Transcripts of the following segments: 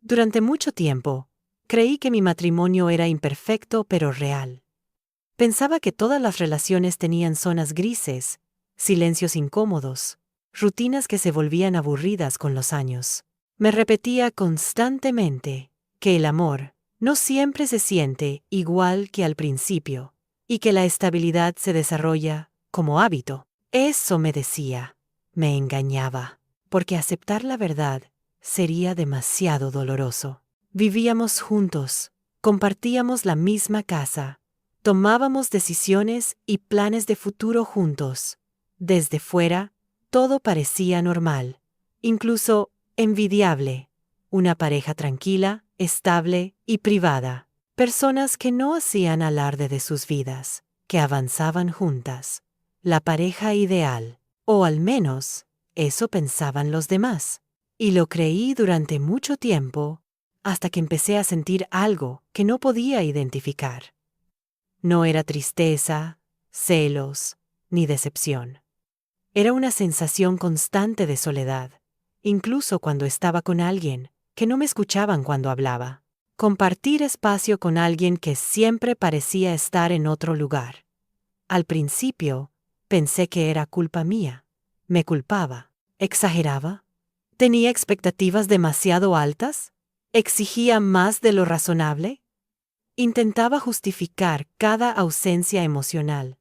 Durante mucho tiempo, creí que mi matrimonio era imperfecto pero real. Pensaba que todas las relaciones tenían zonas grises, silencios incómodos, rutinas que se volvían aburridas con los años. Me repetía constantemente que el amor no siempre se siente igual que al principio, y que la estabilidad se desarrolla como hábito. Eso me decía, me engañaba, porque aceptar la verdad sería demasiado doloroso. Vivíamos juntos, compartíamos la misma casa, tomábamos decisiones y planes de futuro juntos. Desde fuera, todo parecía normal, incluso envidiable. Una pareja tranquila, estable y privada. Personas que no hacían alarde de sus vidas, que avanzaban juntas. La pareja ideal, o al menos, eso pensaban los demás. Y lo creí durante mucho tiempo, hasta que empecé a sentir algo que no podía identificar. No era tristeza, celos, ni decepción. Era una sensación constante de soledad, incluso cuando estaba con alguien, que no me escuchaban cuando hablaba. Compartir espacio con alguien que siempre parecía estar en otro lugar. Al principio, pensé que era culpa mía. Me culpaba. ¿Exageraba? ¿Tenía expectativas demasiado altas? ¿Exigía más de lo razonable? Intentaba justificar cada ausencia emocional,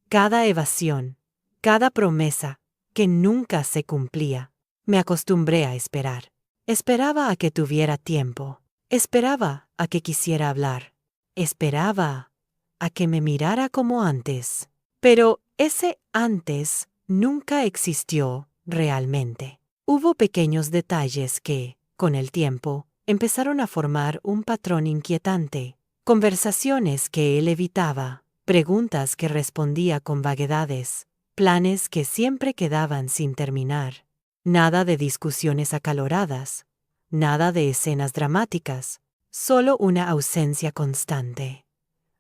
cada evasión, cada promesa que nunca se cumplía. Me acostumbré a esperar. Esperaba a que tuviera tiempo. Esperaba a que quisiera hablar. Esperaba a que me mirara como antes. Pero ese antes nunca existió realmente. Hubo pequeños detalles que, con el tiempo, empezaron a formar un patrón inquietante. Conversaciones que él evitaba, preguntas que respondía con vaguedades, planes que siempre quedaban sin terminar. Nada de discusiones acaloradas, nada de escenas dramáticas, solo una ausencia constante.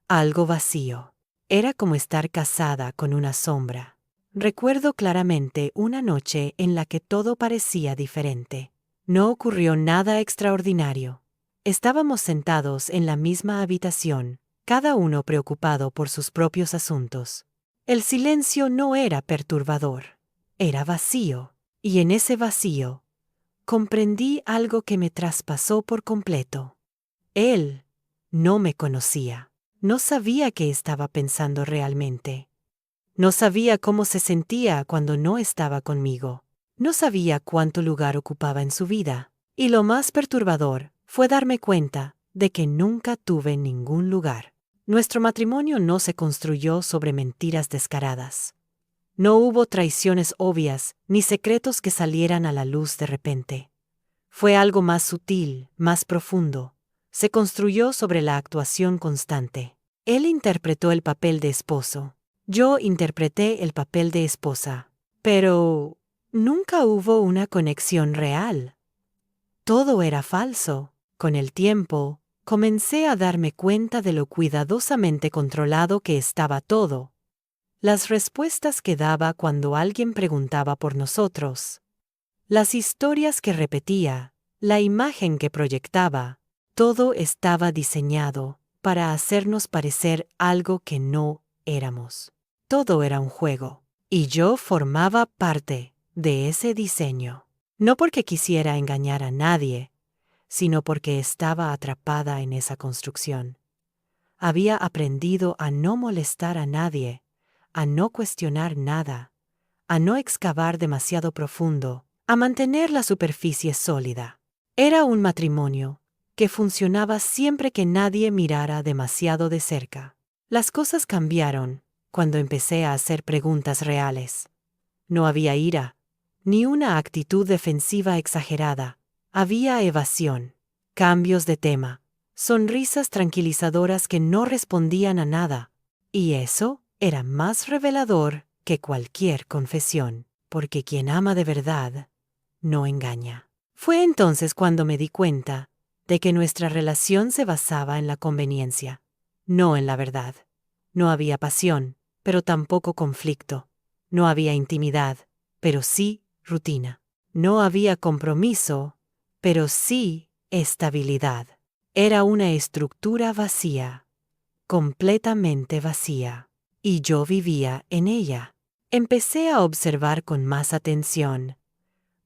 Algo vacío. Era como estar casada con una sombra. Recuerdo claramente una noche en la que todo parecía diferente. No ocurrió nada extraordinario. Estábamos sentados en la misma habitación, cada uno preocupado por sus propios asuntos. El silencio no era perturbador, era vacío, y en ese vacío comprendí algo que me traspasó por completo. Él no me conocía, no sabía qué estaba pensando realmente. No sabía cómo se sentía cuando no estaba conmigo. No sabía cuánto lugar ocupaba en su vida. Y lo más perturbador fue darme cuenta de que nunca tuve ningún lugar. Nuestro matrimonio no se construyó sobre mentiras descaradas. No hubo traiciones obvias ni secretos que salieran a la luz de repente. Fue algo más sutil, más profundo. Se construyó sobre la actuación constante. Él interpretó el papel de esposo. Yo interpreté el papel de esposa. Pero nunca hubo una conexión real. Todo era falso. Con el tiempo, comencé a darme cuenta de lo cuidadosamente controlado que estaba todo. Las respuestas que daba cuando alguien preguntaba por nosotros. Las historias que repetía, la imagen que proyectaba, todo estaba diseñado para hacernos parecer algo que no éramos. Todo era un juego, y yo formaba parte de ese diseño. No porque quisiera engañar a nadie, sino porque estaba atrapada en esa construcción. Había aprendido a no molestar a nadie, a no cuestionar nada, a no excavar demasiado profundo, a mantener la superficie sólida. Era un matrimonio que funcionaba siempre que nadie mirara demasiado de cerca. Las cosas cambiaron cuando empecé a hacer preguntas reales. No había ira, ni una actitud defensiva exagerada. Había evasión, cambios de tema, sonrisas tranquilizadoras que no respondían a nada. Y eso era más revelador que cualquier confesión, porque quien ama de verdad no engaña. Fue entonces cuando me di cuenta de que nuestra relación se basaba en la conveniencia, no en la verdad. No había pasión, pero tampoco conflicto. No había intimidad, pero sí rutina. No había compromiso, pero sí estabilidad. Era una estructura vacía, completamente vacía, y yo vivía en ella. Empecé a observar con más atención,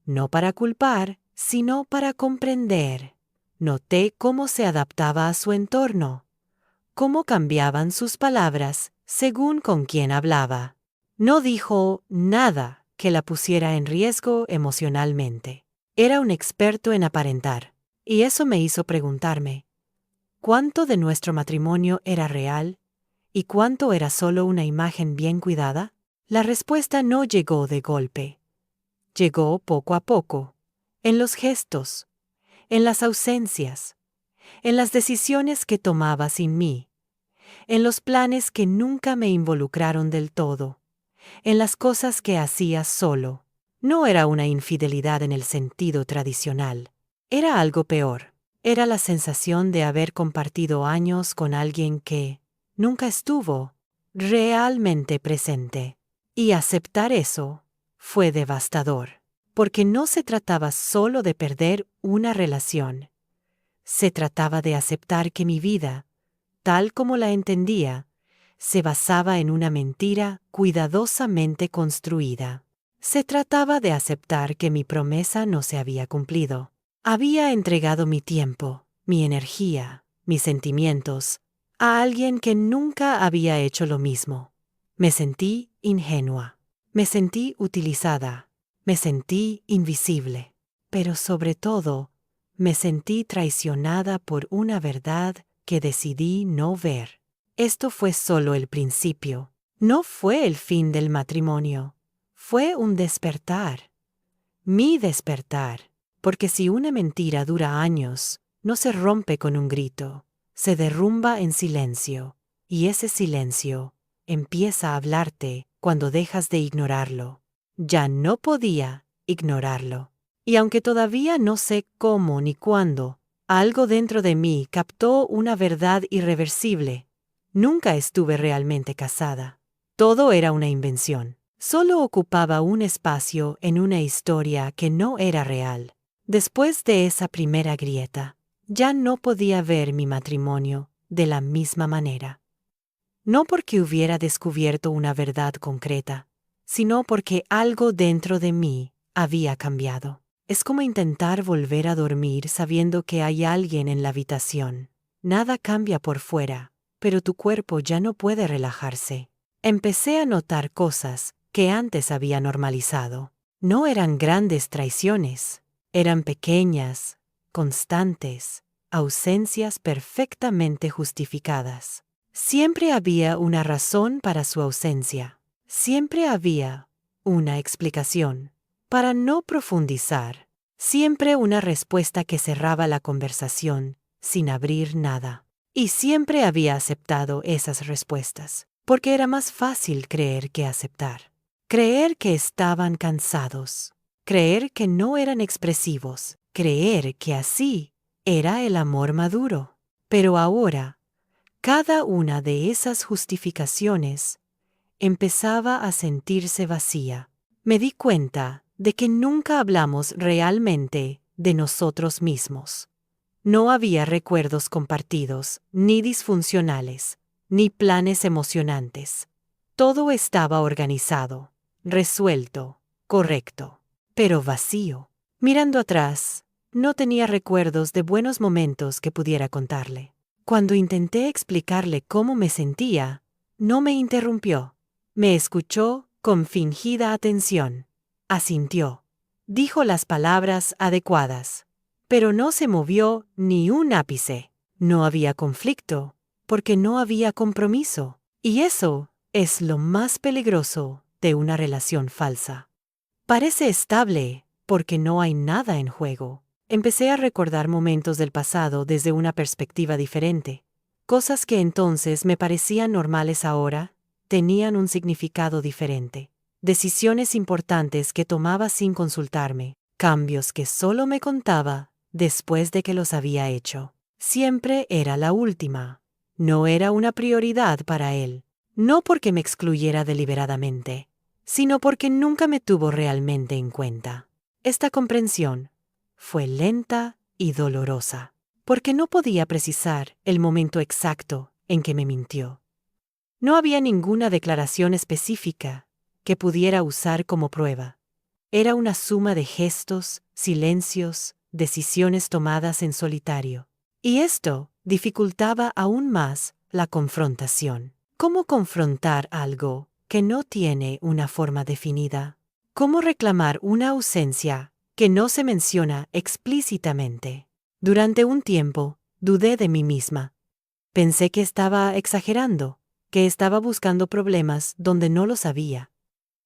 no para culpar, sino para comprender. Noté cómo se adaptaba a su entorno, cómo cambiaban sus palabras según con quién hablaba. No dijo nada que la pusiera en riesgo emocionalmente. Era un experto en aparentar, y eso me hizo preguntarme, ¿cuánto de nuestro matrimonio era real y cuánto era solo una imagen bien cuidada? La respuesta no llegó de golpe. Llegó poco a poco, en los gestos, en las ausencias, en las decisiones que tomaba sin mí, en los planes que nunca me involucraron del todo, en las cosas que hacía solo. No era una infidelidad en el sentido tradicional. Era algo peor. Era la sensación de haber compartido años con alguien que nunca estuvo realmente presente. Y aceptar eso fue devastador, porque no se trataba solo de perder una relación. Se trataba de aceptar que mi vida, tal como la entendía, se basaba en una mentira cuidadosamente construida. Se trataba de aceptar que mi promesa no se había cumplido. Había entregado mi tiempo, mi energía, mis sentimientos, a alguien que nunca había hecho lo mismo. Me sentí ingenua, me sentí utilizada, me sentí invisible, pero sobre todo, me sentí traicionada por una verdad que decidí no ver. Esto fue solo el principio. No fue el fin del matrimonio. Fue un despertar. Mi despertar. Porque si una mentira dura años, no se rompe con un grito, se derrumba en silencio. Y ese silencio empieza a hablarte cuando dejas de ignorarlo. Ya no podía ignorarlo. Y aunque todavía no sé cómo ni cuándo, algo dentro de mí captó una verdad irreversible. Nunca estuve realmente casada. Todo era una invención. Solo ocupaba un espacio en una historia que no era real. Después de esa primera grieta, ya no podía ver mi matrimonio de la misma manera. No porque hubiera descubierto una verdad concreta, sino porque algo dentro de mí había cambiado. Es como intentar volver a dormir sabiendo que hay alguien en la habitación. Nada cambia por fuera, pero tu cuerpo ya no puede relajarse. Empecé a notar cosas que antes había normalizado. No eran grandes traiciones, eran pequeñas, constantes, ausencias perfectamente justificadas. Siempre había una razón para su ausencia. Siempre había una explicación. Para no profundizar, siempre una respuesta que cerraba la conversación sin abrir nada. Y siempre había aceptado esas respuestas, porque era más fácil creer que aceptar. Creer que estaban cansados, creer que no eran expresivos, creer que así era el amor maduro. Pero ahora, cada una de esas justificaciones empezaba a sentirse vacía. Me di cuenta de que nunca hablamos realmente de nosotros mismos. No había recuerdos compartidos, ni disfuncionales, ni planes emocionantes. Todo estaba organizado, resuelto, correcto, pero vacío. Mirando atrás, no tenía recuerdos de buenos momentos que pudiera contarle. Cuando intenté explicarle cómo me sentía, no me interrumpió. Me escuchó con fingida atención. Asintió. Dijo las palabras adecuadas. Pero no se movió ni un ápice. No había conflicto, porque no había compromiso. Y eso es lo más peligroso de una relación falsa. Parece estable, porque no hay nada en juego. Empecé a recordar momentos del pasado desde una perspectiva diferente. Cosas que entonces me parecían normales ahora, tenían un significado diferente. Decisiones importantes que tomaba sin consultarme, cambios que solo me contaba después de que los había hecho. Siempre era la última. No era una prioridad para él. No porque me excluyera deliberadamente, sino porque nunca me tuvo realmente en cuenta. Esta comprensión fue lenta y dolorosa, porque no podía precisar el momento exacto en que me mintió. No había ninguna declaración específica que pudiera usar como prueba. Era una suma de gestos, silencios, decisiones tomadas en solitario. Y esto dificultaba aún más la confrontación. ¿Cómo confrontar algo que no tiene una forma definida? ¿Cómo reclamar una ausencia que no se menciona explícitamente? Durante un tiempo, dudé de mí misma. Pensé que estaba exagerando, que estaba buscando problemas donde no los había.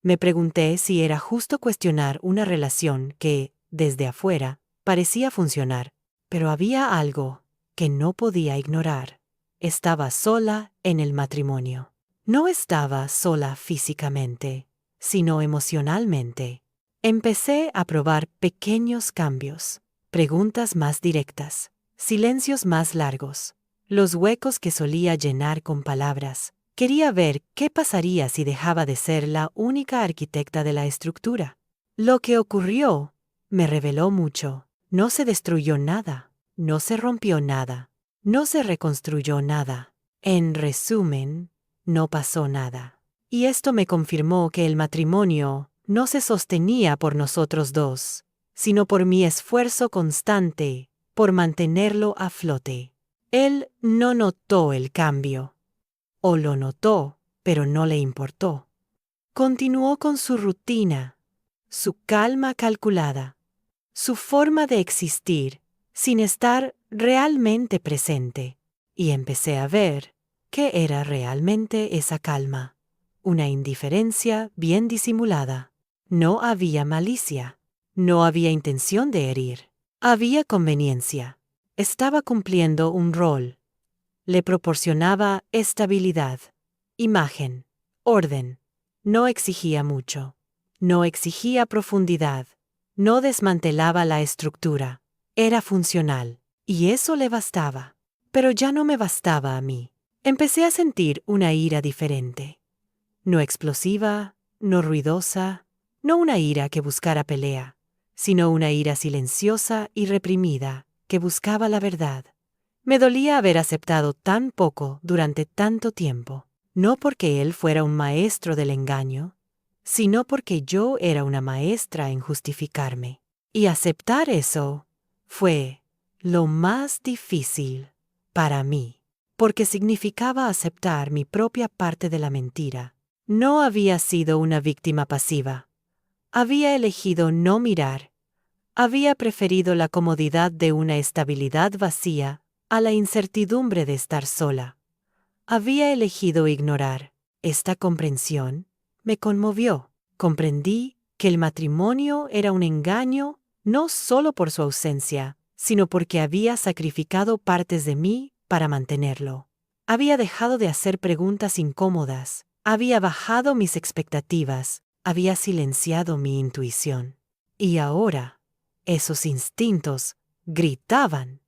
Me pregunté si era justo cuestionar una relación que, desde afuera, parecía funcionar, pero había algo que no podía ignorar. Estaba sola en el matrimonio. No estaba sola físicamente, sino emocionalmente. Empecé a probar pequeños cambios, preguntas más directas, silencios más largos, los huecos que solía llenar con palabras. Quería ver qué pasaría si dejaba de ser la única arquitecta de la estructura. Lo que ocurrió me reveló mucho. No se destruyó nada, no se rompió nada, no se reconstruyó nada. En resumen, no pasó nada. Y esto me confirmó que el matrimonio no se sostenía por nosotros dos, sino por mi esfuerzo constante por mantenerlo a flote. Él no notó el cambio. O lo notó, pero no le importó. Continuó con su rutina, su calma calculada, su forma de existir sin estar realmente presente. Y empecé a ver qué era realmente esa calma. Una indiferencia bien disimulada. No había malicia. No había intención de herir. Había conveniencia. Estaba cumpliendo un rol. Le proporcionaba estabilidad, imagen, orden. No exigía mucho. No exigía profundidad. No desmantelaba la estructura. Era funcional. Y eso le bastaba. Pero ya no me bastaba a mí. Empecé a sentir una ira diferente. No explosiva, no ruidosa, no una ira que buscara pelea, sino una ira silenciosa y reprimida que buscaba la verdad. Me dolía haber aceptado tan poco durante tanto tiempo, no porque él fuera un maestro del engaño, sino porque yo era una maestra en justificarme. Y aceptar eso fue lo más difícil para mí, porque significaba aceptar mi propia parte de la mentira. No había sido una víctima pasiva. Había elegido no mirar. Había preferido la comodidad de una estabilidad vacía a la incertidumbre de estar sola. Había elegido ignorar. Esta comprensión me conmovió. Comprendí que el matrimonio era un engaño no solo por su ausencia, sino porque había sacrificado partes de mí para mantenerlo. Había dejado de hacer preguntas incómodas, había bajado mis expectativas, había silenciado mi intuición. Y ahora, esos instintos gritaban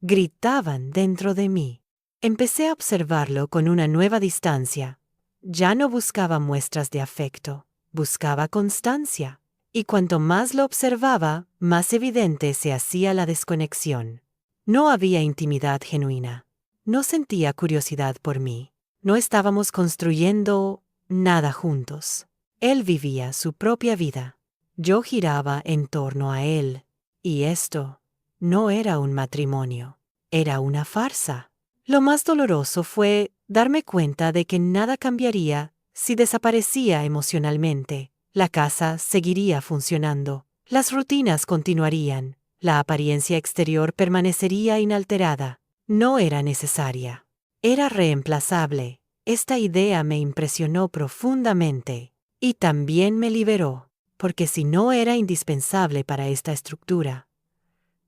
dentro de mí. Empecé a observarlo con una nueva distancia. Ya no buscaba muestras de afecto, buscaba constancia. Y cuanto más lo observaba, más evidente se hacía la desconexión. No había intimidad genuina. No sentía curiosidad por mí. No estábamos construyendo nada juntos. Él vivía su propia vida. Yo giraba en torno a él. Y esto no era un matrimonio. Era una farsa. Lo más doloroso fue darme cuenta de que nada cambiaría si desaparecía emocionalmente. La casa seguiría funcionando. Las rutinas continuarían. La apariencia exterior permanecería inalterada. No era necesaria. Era reemplazable. Esta idea me impresionó profundamente. Y también me liberó, porque si no era indispensable para esta estructura,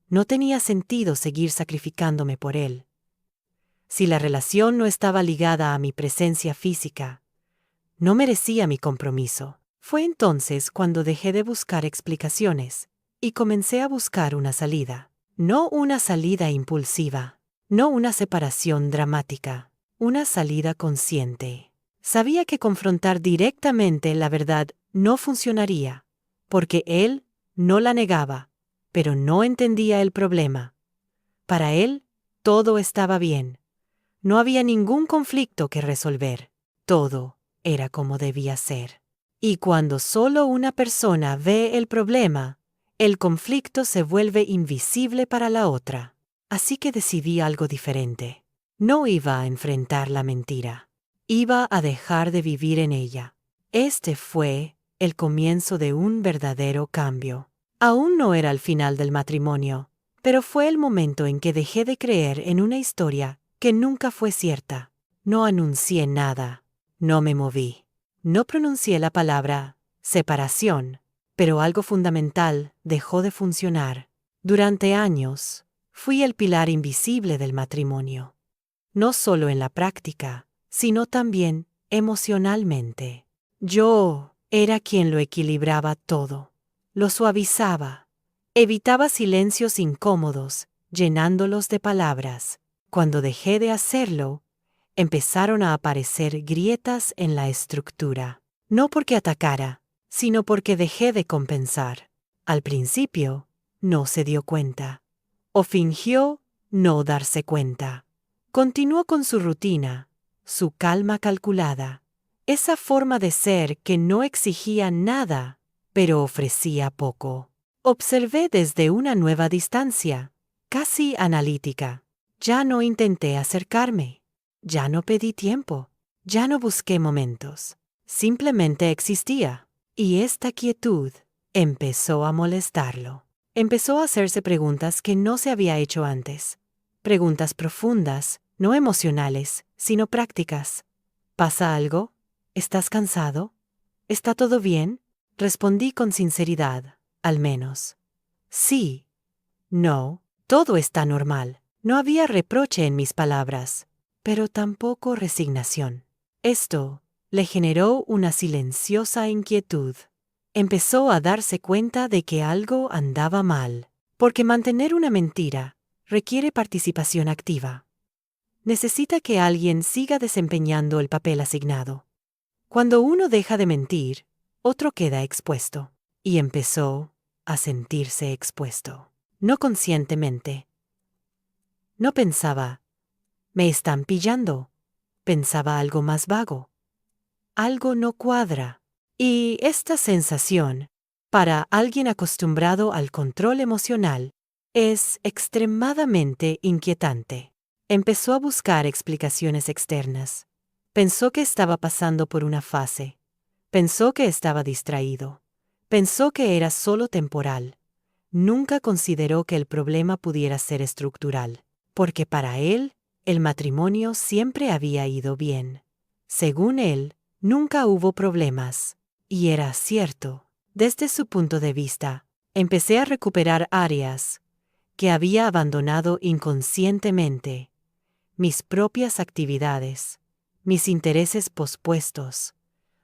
no tenía sentido seguir sacrificándome por él. Si la relación no estaba ligada a mi presencia física, no merecía mi compromiso. Fue entonces cuando dejé de buscar explicaciones y comencé a buscar una salida. No una salida impulsiva, no una separación dramática, una salida consciente. Sabía que confrontar directamente la verdad no funcionaría, porque él no la negaba, pero no entendía el problema. Para él, todo estaba bien. No había ningún conflicto que resolver. Todo era como debía ser. Y cuando solo una persona ve el problema, el conflicto se vuelve invisible para la otra. Así que decidí algo diferente. No iba a enfrentar la mentira. Iba a dejar de vivir en ella. Este fue el comienzo de un verdadero cambio. Aún no era el final del matrimonio, pero fue el momento en que dejé de creer en una historia que nunca fue cierta. No anuncié nada. No me moví. No pronuncié la palabra separación, pero algo fundamental dejó de funcionar. Durante años, fui el pilar invisible del matrimonio. No solo en la práctica, sino también emocionalmente. Yo era quien lo equilibraba todo. Lo suavizaba. Evitaba silencios incómodos, llenándolos de palabras. Cuando dejé de hacerlo, empezaron a aparecer grietas en la estructura. No porque atacara, sino porque dejé de compensar. Al principio, no se dio cuenta. O fingió no darse cuenta. Continuó con su rutina, su calma calculada, esa forma de ser que no exigía nada, pero ofrecía poco. Observé desde una nueva distancia, casi analítica. Ya no intenté acercarme. Ya no pedí tiempo. Ya no busqué momentos. Simplemente existía. Y esta quietud empezó a molestarlo. Empezó a hacerse preguntas que no se había hecho antes. Preguntas profundas, no emocionales, sino prácticas. ¿Pasa algo? ¿Estás cansado? ¿Está todo bien? Respondí con sinceridad, al menos. Sí. No, todo está normal. No había reproche en mis palabras, pero tampoco resignación. Esto le generó una silenciosa inquietud. Empezó a darse cuenta de que algo andaba mal, porque mantener una mentira requiere participación activa. Necesita que alguien siga desempeñando el papel asignado. Cuando uno deja de mentir, otro queda expuesto. Y empezó a sentirse expuesto. No conscientemente. No pensaba, me están pillando. Pensaba algo más vago. Algo no cuadra. Y esta sensación, para alguien acostumbrado al control emocional, es extremadamente inquietante. Empezó a buscar explicaciones externas. Pensó que estaba pasando por una fase. Pensó que estaba distraído. Pensó que era solo temporal. Nunca consideró que el problema pudiera ser estructural, porque para él, el matrimonio siempre había ido bien. Según él, nunca hubo problemas. Y era cierto. Desde su punto de vista, empecé a recuperar áreas que había abandonado inconscientemente. Mis propias actividades, mis intereses pospuestos,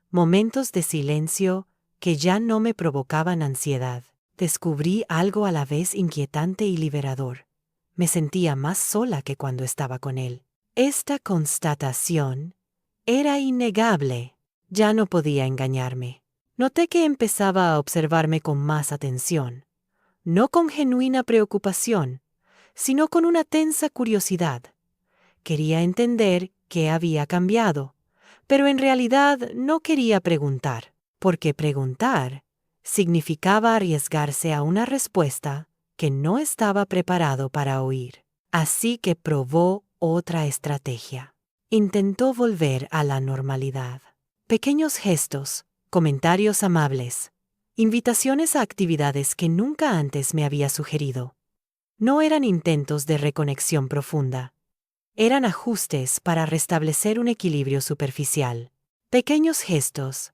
momentos de silencio que ya no me provocaban ansiedad. Descubrí algo a la vez inquietante y liberador. Me sentía más sola que cuando estaba con él. Esta constatación era innegable. Ya no podía engañarme. Noté que empezaba a observarme con más atención, no con genuina preocupación, sino con una tensa curiosidad. Quería entender qué había cambiado, pero en realidad no quería preguntar, porque preguntar significaba arriesgarse a una respuesta que no estaba preparado para oír. Así que probó otra estrategia. Intentó volver a la normalidad. Pequeños gestos, comentarios amables, invitaciones a actividades que nunca antes me había sugerido. No eran intentos de reconexión profunda. Eran ajustes para restablecer un equilibrio superficial. Pequeños gestos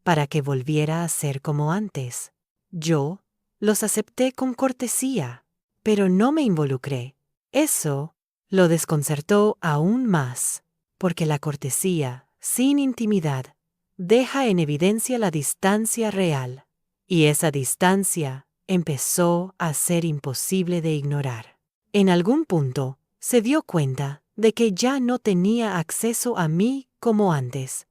para que volviera a ser como antes. Yo los acepté con cortesía, pero no me involucré. Eso lo desconcertó aún más, porque la cortesía, sin intimidad, deja en evidencia la distancia real, y esa distancia empezó a ser imposible de ignorar. En algún punto, se dio cuenta de que ya no tenía acceso a mí como antes.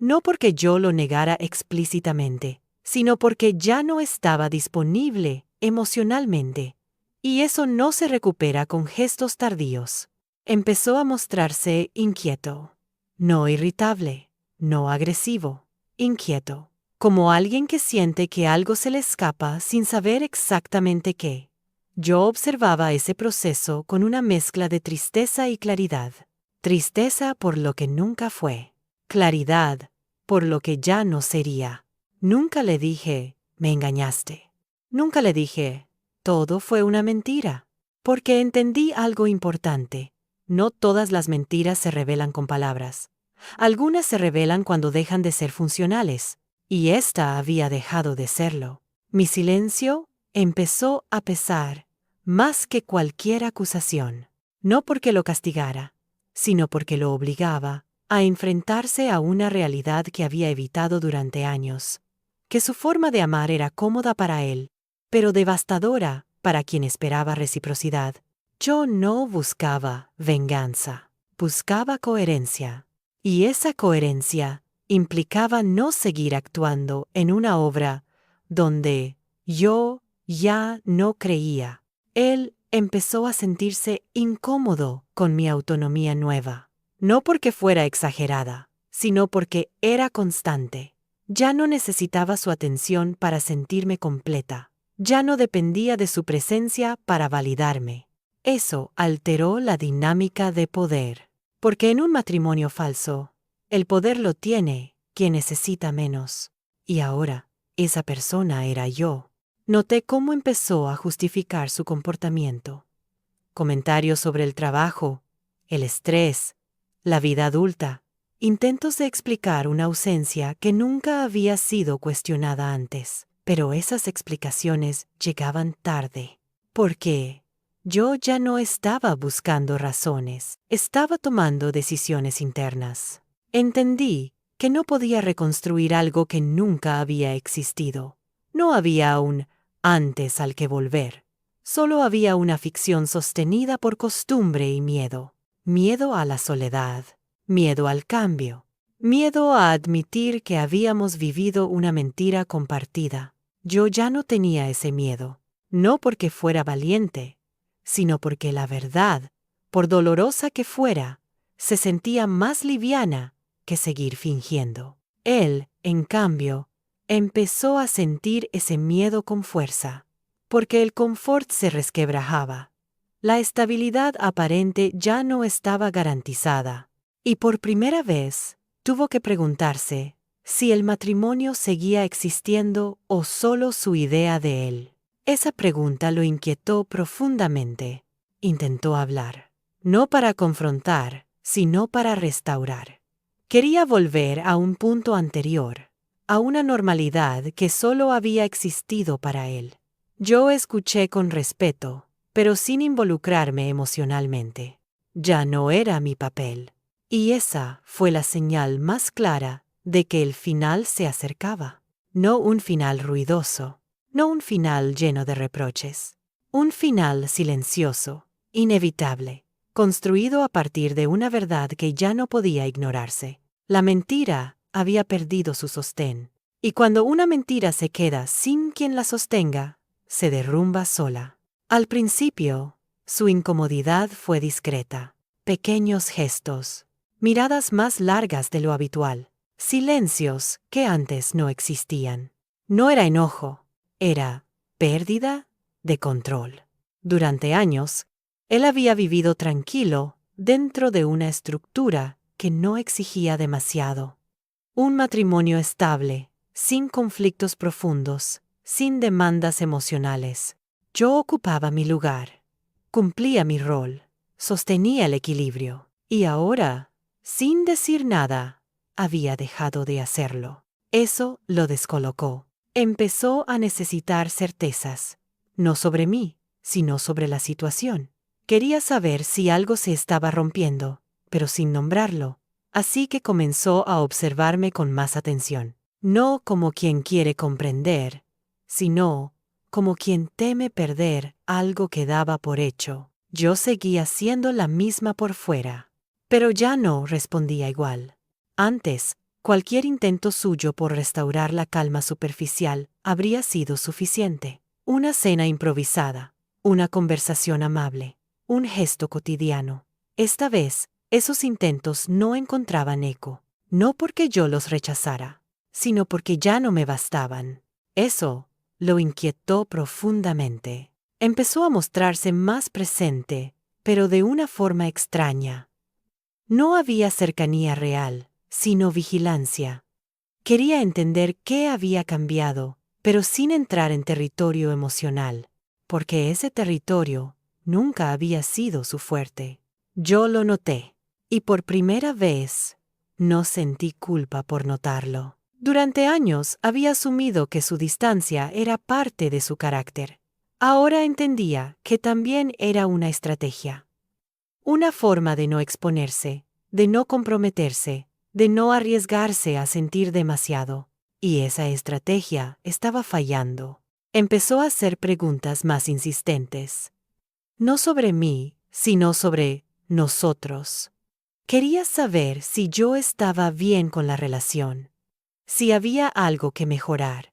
No porque yo lo negara explícitamente, sino porque ya no estaba disponible emocionalmente. Y eso no se recupera con gestos tardíos. Empezó a mostrarse inquieto. No irritable, no agresivo, inquieto. Como alguien que siente que algo se le escapa sin saber exactamente qué. Yo observaba ese proceso con una mezcla de tristeza y claridad. Tristeza por lo que nunca fue. Claridad por lo que ya no sería. Nunca le dije, me engañaste. Nunca le dije, todo fue una mentira. Porque entendí algo importante. No todas las mentiras se revelan con palabras. Algunas se revelan cuando dejan de ser funcionales. Y esta había dejado de serlo. Mi silencio empezó a pesar más que cualquier acusación. No porque lo castigara, sino porque lo obligaba a enfrentarse a una realidad que había evitado durante años. Que su forma de amar era cómoda para él, pero devastadora para quien esperaba reciprocidad. Yo no buscaba venganza, buscaba coherencia. Y esa coherencia implicaba no seguir actuando en una obra donde yo ya no creía. Él empezó a sentirse incómodo con mi autonomía nueva. No porque fuera exagerada, sino porque era constante. Ya no necesitaba su atención para sentirme completa. Ya no dependía de su presencia para validarme. Eso alteró la dinámica de poder. Porque en un matrimonio falso, el poder lo tiene quien necesita menos. Y ahora, esa persona era yo. Noté cómo empezó a justificar su comportamiento. Comentarios sobre el trabajo, el estrés, la vida adulta, intentos de explicar una ausencia que nunca había sido cuestionada antes. Pero esas explicaciones llegaban tarde. Porque yo ya no estaba buscando razones, estaba tomando decisiones internas. Entendí que no podía reconstruir algo que nunca había existido. No había un antes al que volver. Solo había una ficción sostenida por costumbre y miedo. Miedo a la soledad, miedo al cambio, miedo a admitir que habíamos vivido una mentira compartida. Yo ya no tenía ese miedo, no porque fuera valiente, sino porque la verdad, por dolorosa que fuera, se sentía más liviana que seguir fingiendo. Él, en cambio, empezó a sentir ese miedo con fuerza, porque el confort se resquebrajaba. La estabilidad aparente ya no estaba garantizada, y por primera vez tuvo que preguntarse si el matrimonio seguía existiendo o solo su idea de él. Esa pregunta lo inquietó profundamente. Intentó hablar, no para confrontar, sino para restaurar. Quería volver a un punto anterior, a una normalidad que solo había existido para él. Yo escuché con respeto, pero sin involucrarme emocionalmente. Ya no era mi papel. Y esa fue la señal más clara de que el final se acercaba. No un final ruidoso, no un final lleno de reproches. Un final silencioso, inevitable, construido a partir de una verdad que ya no podía ignorarse. La mentira había perdido su sostén. Y cuando una mentira se queda sin quien la sostenga, se derrumba sola. Al principio, su incomodidad fue discreta. Pequeños gestos, miradas más largas de lo habitual, silencios que antes no existían. No era enojo, era pérdida de control. Durante años, él había vivido tranquilo dentro de una estructura que no exigía demasiado. Un matrimonio estable, sin conflictos profundos, sin demandas emocionales. Yo ocupaba mi lugar, cumplía mi rol, sostenía el equilibrio, y ahora, sin decir nada, había dejado de hacerlo. Eso lo descolocó. Empezó a necesitar certezas, no sobre mí, sino sobre la situación. Quería saber si algo se estaba rompiendo, pero sin nombrarlo, así que comenzó a observarme con más atención. No como quien quiere comprender, sino como quien teme perder algo que daba por hecho. Yo seguía siendo la misma por fuera, pero ya no respondía igual. Antes, cualquier intento suyo por restaurar la calma superficial habría sido suficiente. Una cena improvisada, una conversación amable, un gesto cotidiano. Esta vez, esos intentos no encontraban eco, no porque yo los rechazara, sino porque ya no me bastaban. Eso lo inquietó profundamente. Empezó a mostrarse más presente, pero de una forma extraña. No había cercanía real, sino vigilancia. Quería entender qué había cambiado, pero sin entrar en territorio emocional, porque ese territorio nunca había sido su fuerte. Yo lo noté, y por primera vez no sentí culpa por notarlo. Durante años había asumido que su distancia era parte de su carácter. Ahora entendía que también era una estrategia. Una forma de no exponerse, de no comprometerse, de no arriesgarse a sentir demasiado. Y esa estrategia estaba fallando. Empezó a hacer preguntas más insistentes. No sobre mí, sino sobre nosotros. Quería saber si yo estaba bien con la relación, si había algo que mejorar,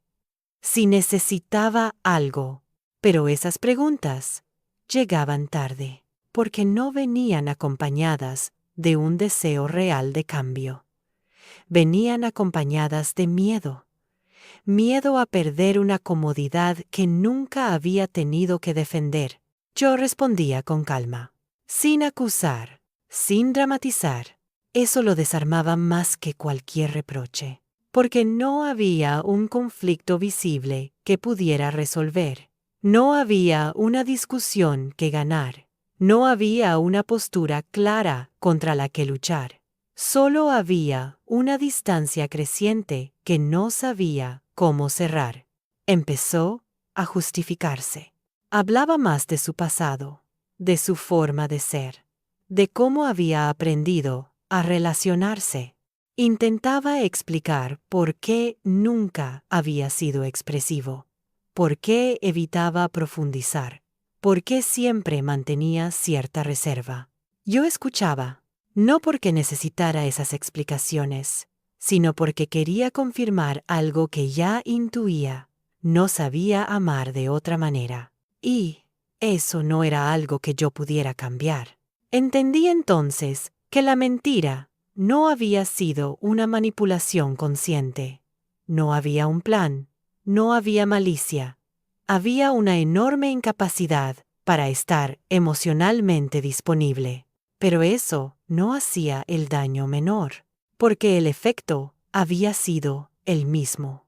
si necesitaba algo. Pero esas preguntas llegaban tarde, porque no venían acompañadas de un deseo real de cambio. Venían acompañadas de miedo. Miedo a perder una comodidad que nunca había tenido que defender. Yo respondía con calma, sin acusar, sin dramatizar. Eso lo desarmaba más que cualquier reproche, porque no había un conflicto visible que pudiera resolver. No había una discusión que ganar. No había una postura clara contra la que luchar. Solo había una distancia creciente que no sabía cómo cerrar. Empezó a justificarse. Hablaba más de su pasado, de su forma de ser, de cómo había aprendido a relacionarse. Intentaba explicar por qué nunca había sido expresivo, por qué evitaba profundizar, por qué siempre mantenía cierta reserva. Yo escuchaba, no porque necesitara esas explicaciones, sino porque quería confirmar algo que ya intuía. No sabía amar de otra manera. Y eso no era algo que yo pudiera cambiar. Entendí entonces que la mentira no había sido una manipulación consciente. No había un plan, no había malicia. Había una enorme incapacidad para estar emocionalmente disponible. Pero eso no hacía el daño menor, porque el efecto había sido el mismo.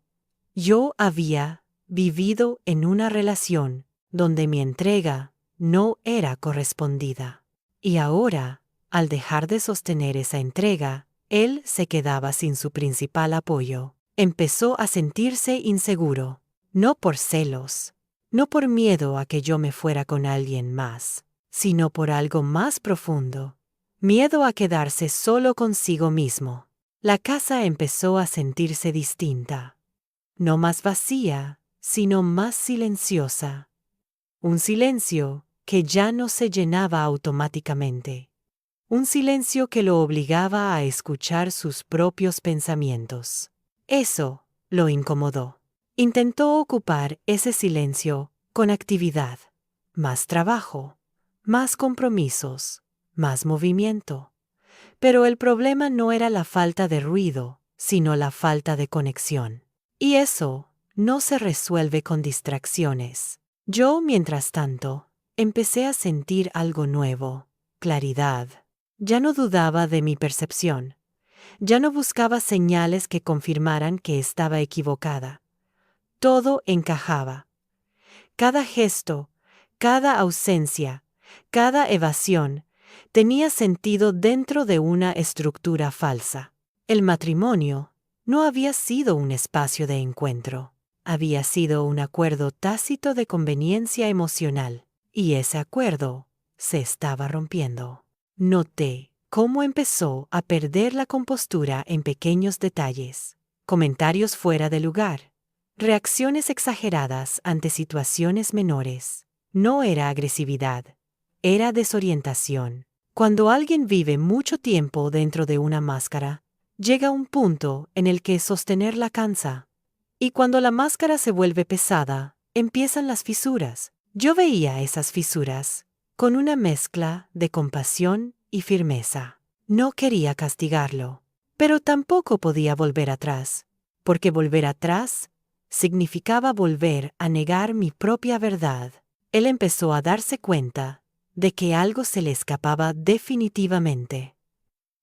Yo había vivido en una relación donde mi entrega no era correspondida. Y ahora, al dejar de sostener esa entrega, él se quedaba sin su principal apoyo. Empezó a sentirse inseguro, no por celos, no por miedo a que yo me fuera con alguien más, sino por algo más profundo, miedo a quedarse solo consigo mismo. La casa empezó a sentirse distinta, no más vacía, sino más silenciosa. Un silencio que ya no se llenaba automáticamente. Un silencio que lo obligaba a escuchar sus propios pensamientos. Eso lo incomodó. Intentó ocupar ese silencio con actividad, más trabajo, más compromisos, más movimiento. Pero el problema no era la falta de ruido, sino la falta de conexión. Y eso no se resuelve con distracciones. Yo, mientras tanto, empecé a sentir algo nuevo, claridad. Ya no dudaba de mi percepción. Ya no buscaba señales que confirmaran que estaba equivocada. Todo encajaba. Cada gesto, cada ausencia, cada evasión, tenía sentido dentro de una estructura falsa. El matrimonio no había sido un espacio de encuentro. Había sido un acuerdo tácito de conveniencia emocional, y ese acuerdo se estaba rompiendo. Noté cómo empezó a perder la compostura en pequeños detalles, comentarios fuera de lugar, reacciones exageradas ante situaciones menores. No era agresividad, era desorientación. Cuando alguien vive mucho tiempo dentro de una máscara, llega un punto en el que sostenerla cansa. Y cuando la máscara se vuelve pesada, empiezan las fisuras. Yo veía esas fisuras con una mezcla de compasión y firmeza. No quería castigarlo, pero tampoco podía volver atrás, porque volver atrás significaba volver a negar mi propia verdad. Él empezó a darse cuenta de que algo se le escapaba definitivamente.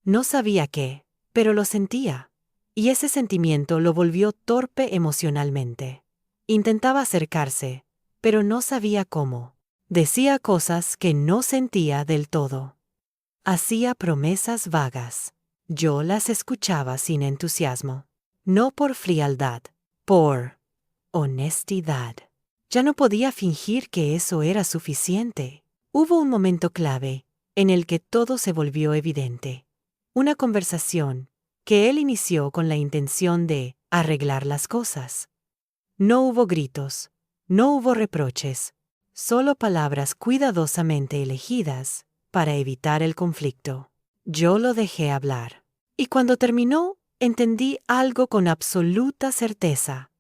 No sabía qué, pero lo sentía, y ese sentimiento lo volvió torpe emocionalmente. Intentaba acercarse, pero no sabía cómo. Decía cosas que no sentía del todo. Hacía promesas vagas. Yo las escuchaba sin entusiasmo. No por frialdad, por honestidad. Ya no podía fingir que eso era suficiente. Hubo un momento clave en el que todo se volvió evidente. Una conversación que él inició con la intención de arreglar las cosas. No hubo gritos, no hubo reproches, solo palabras cuidadosamente elegidas para evitar el conflicto. Yo lo dejé hablar. Y cuando terminó, entendí algo con absoluta certeza.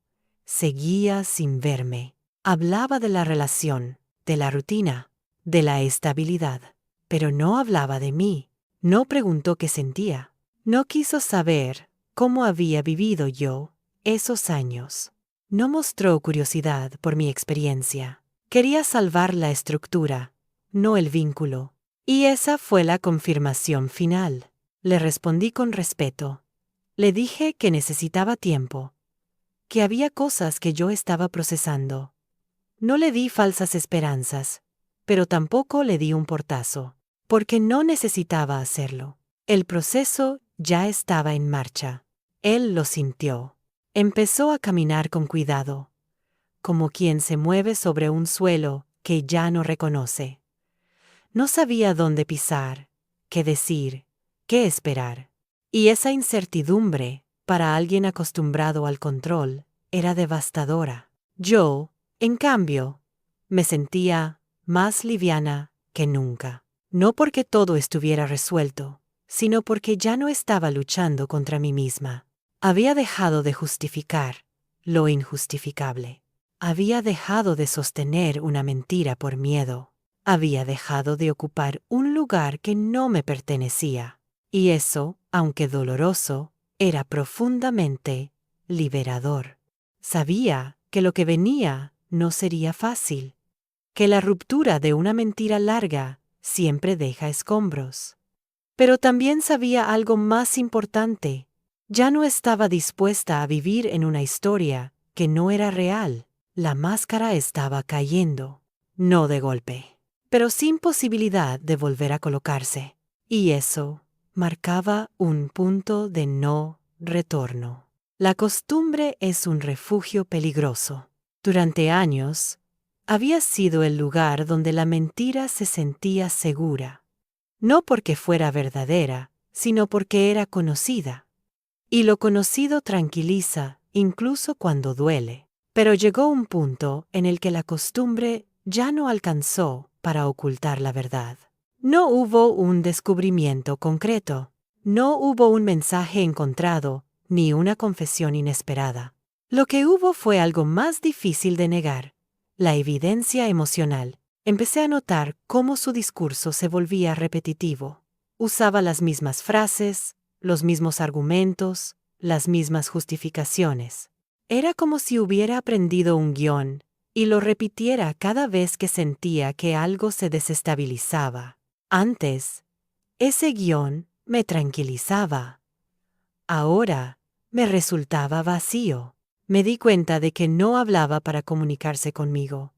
Seguía sin verme. Hablaba de la relación, de la rutina, de la estabilidad, pero no hablaba de mí. No preguntó qué sentía. No quiso saber cómo había vivido yo esos años. No mostró curiosidad por mi experiencia. Quería salvar la estructura, no el vínculo. Y esa fue la confirmación final. Le respondí con respeto. Le dije que necesitaba tiempo, que había cosas que yo estaba procesando. No le di falsas esperanzas, pero tampoco le di un portazo, porque no necesitaba hacerlo. El proceso ya estaba en marcha. Él lo sintió. Empezó a caminar con cuidado, como quien se mueve sobre un suelo que ya no reconoce. No sabía dónde pisar, qué decir, qué esperar. Y esa incertidumbre, para alguien acostumbrado al control, era devastadora. Yo, en cambio, me sentía más liviana que nunca. No porque todo estuviera resuelto, sino porque ya no estaba luchando contra mí misma. Había dejado de justificar lo injustificable. Había dejado de sostener una mentira por miedo. Había dejado de ocupar un lugar que no me pertenecía. Y eso, aunque doloroso, era profundamente liberador. Sabía que lo que venía no sería fácil, que la ruptura de una mentira larga siempre deja escombros. Pero también sabía algo más importante. Ya no estaba dispuesta a vivir en una historia que no era real. La máscara estaba cayendo, no de golpe, pero sin posibilidad de volver a colocarse. Y eso marcaba un punto de no retorno. La costumbre es un refugio peligroso. Durante años, había sido el lugar donde la mentira se sentía segura. No porque fuera verdadera, sino porque era conocida. Y lo conocido tranquiliza, incluso cuando duele. Pero llegó un punto en el que la costumbre ya no alcanzó para ocultar la verdad. No hubo un descubrimiento concreto, no hubo un mensaje encontrado, ni una confesión inesperada. Lo que hubo fue algo más difícil de negar, la evidencia emocional. Empecé a notar cómo su discurso se volvía repetitivo. Usaba las mismas frases, los mismos argumentos, las mismas justificaciones. Era como si hubiera aprendido un guión y lo repitiera cada vez que sentía que algo se desestabilizaba. Antes, ese guión me tranquilizaba. Ahora, me resultaba vacío. Me di cuenta de que no hablaba para comunicarse conmigo,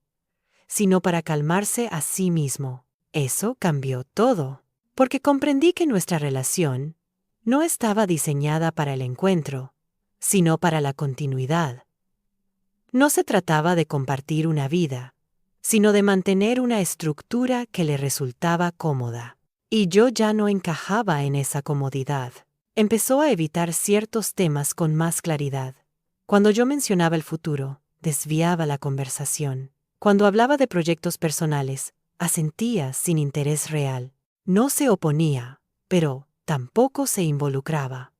sino para calmarse a sí mismo. Eso cambió todo, porque comprendí que nuestra relación no estaba diseñada para el encuentro, sino para la continuidad. No se trataba de compartir una vida, sino de mantener una estructura que le resultaba cómoda. Y yo ya no encajaba en esa comodidad. Empezó a evitar ciertos temas con más claridad. Cuando yo mencionaba el futuro, desviaba la conversación. Cuando hablaba de proyectos personales, asentía sin interés real. No se oponía, pero tampoco se involucraba.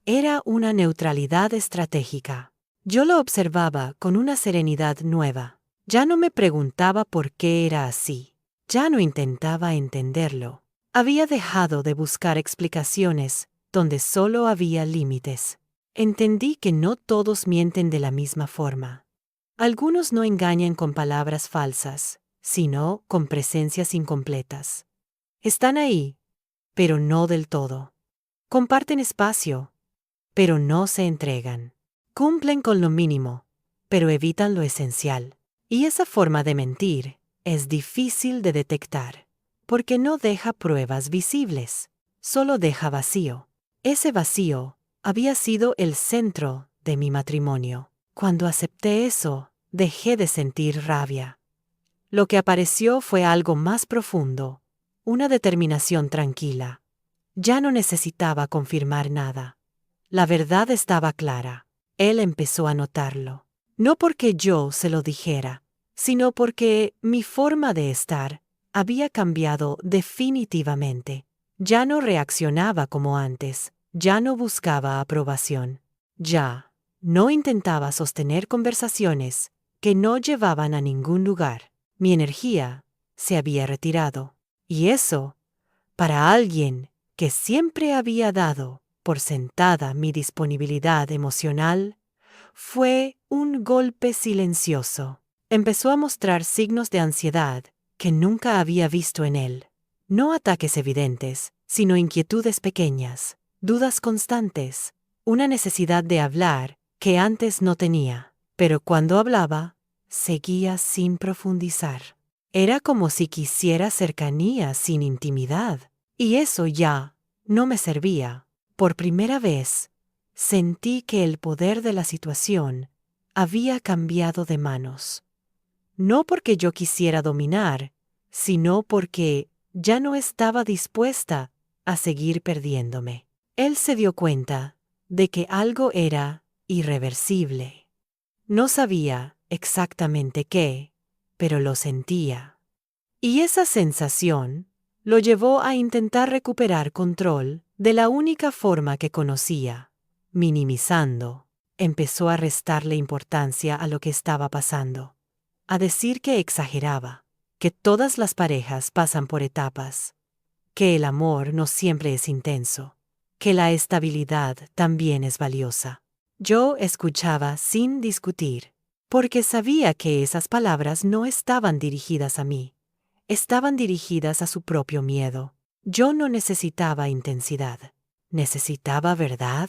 Era una neutralidad estratégica. Yo lo observaba con una serenidad nueva. Ya no me preguntaba por qué era así. Ya no intentaba entenderlo. Había dejado de buscar explicaciones donde solo había límites. Entendí que no todos mienten de la misma forma. Algunos no engañan con palabras falsas, sino con presencias incompletas. Están ahí, pero no del todo. Comparten espacio, pero no se entregan. Cumplen con lo mínimo, pero evitan lo esencial. Y esa forma de mentir es difícil de detectar, porque no deja pruebas visibles, solo deja vacío. Ese vacío había sido el centro de mi matrimonio. Cuando acepté eso, dejé de sentir rabia. Lo que apareció fue algo más profundo, una determinación tranquila. Ya no necesitaba confirmar nada. La verdad estaba clara. Él empezó a notarlo. No porque yo se lo dijera, sino porque mi forma de estar había cambiado definitivamente. Ya no reaccionaba como antes, ya no buscaba aprobación. Ya no intentaba sostener conversaciones que no llevaban a ningún lugar. Mi energía se había retirado. Y eso, para alguien que siempre había dado por sentada mi disponibilidad emocional, fue un golpe silencioso. Empezó a mostrar signos de ansiedad que nunca había visto en él. No ataques evidentes, sino inquietudes pequeñas, dudas constantes, una necesidad de hablar que antes no tenía. Pero cuando hablaba, seguía sin profundizar. Era como si quisiera cercanía sin intimidad. Y eso ya no me servía. Por primera vez, sentí que el poder de la situación había cambiado de manos. No porque yo quisiera dominar, sino porque ya no estaba dispuesta a seguir perdiéndome. Él se dio cuenta de que algo era irreversible. No sabía exactamente qué, pero lo sentía. Y esa sensación lo llevó a intentar recuperar control de la única forma que conocía, minimizando. Empezó a restarle importancia a lo que estaba pasando, a decir que exageraba, que todas las parejas pasan por etapas, que el amor no siempre es intenso, que la estabilidad también es valiosa. Yo escuchaba sin discutir, porque sabía que esas palabras no estaban dirigidas a mí. Estaban dirigidas a su propio miedo. Yo no necesitaba intensidad, necesitaba verdad.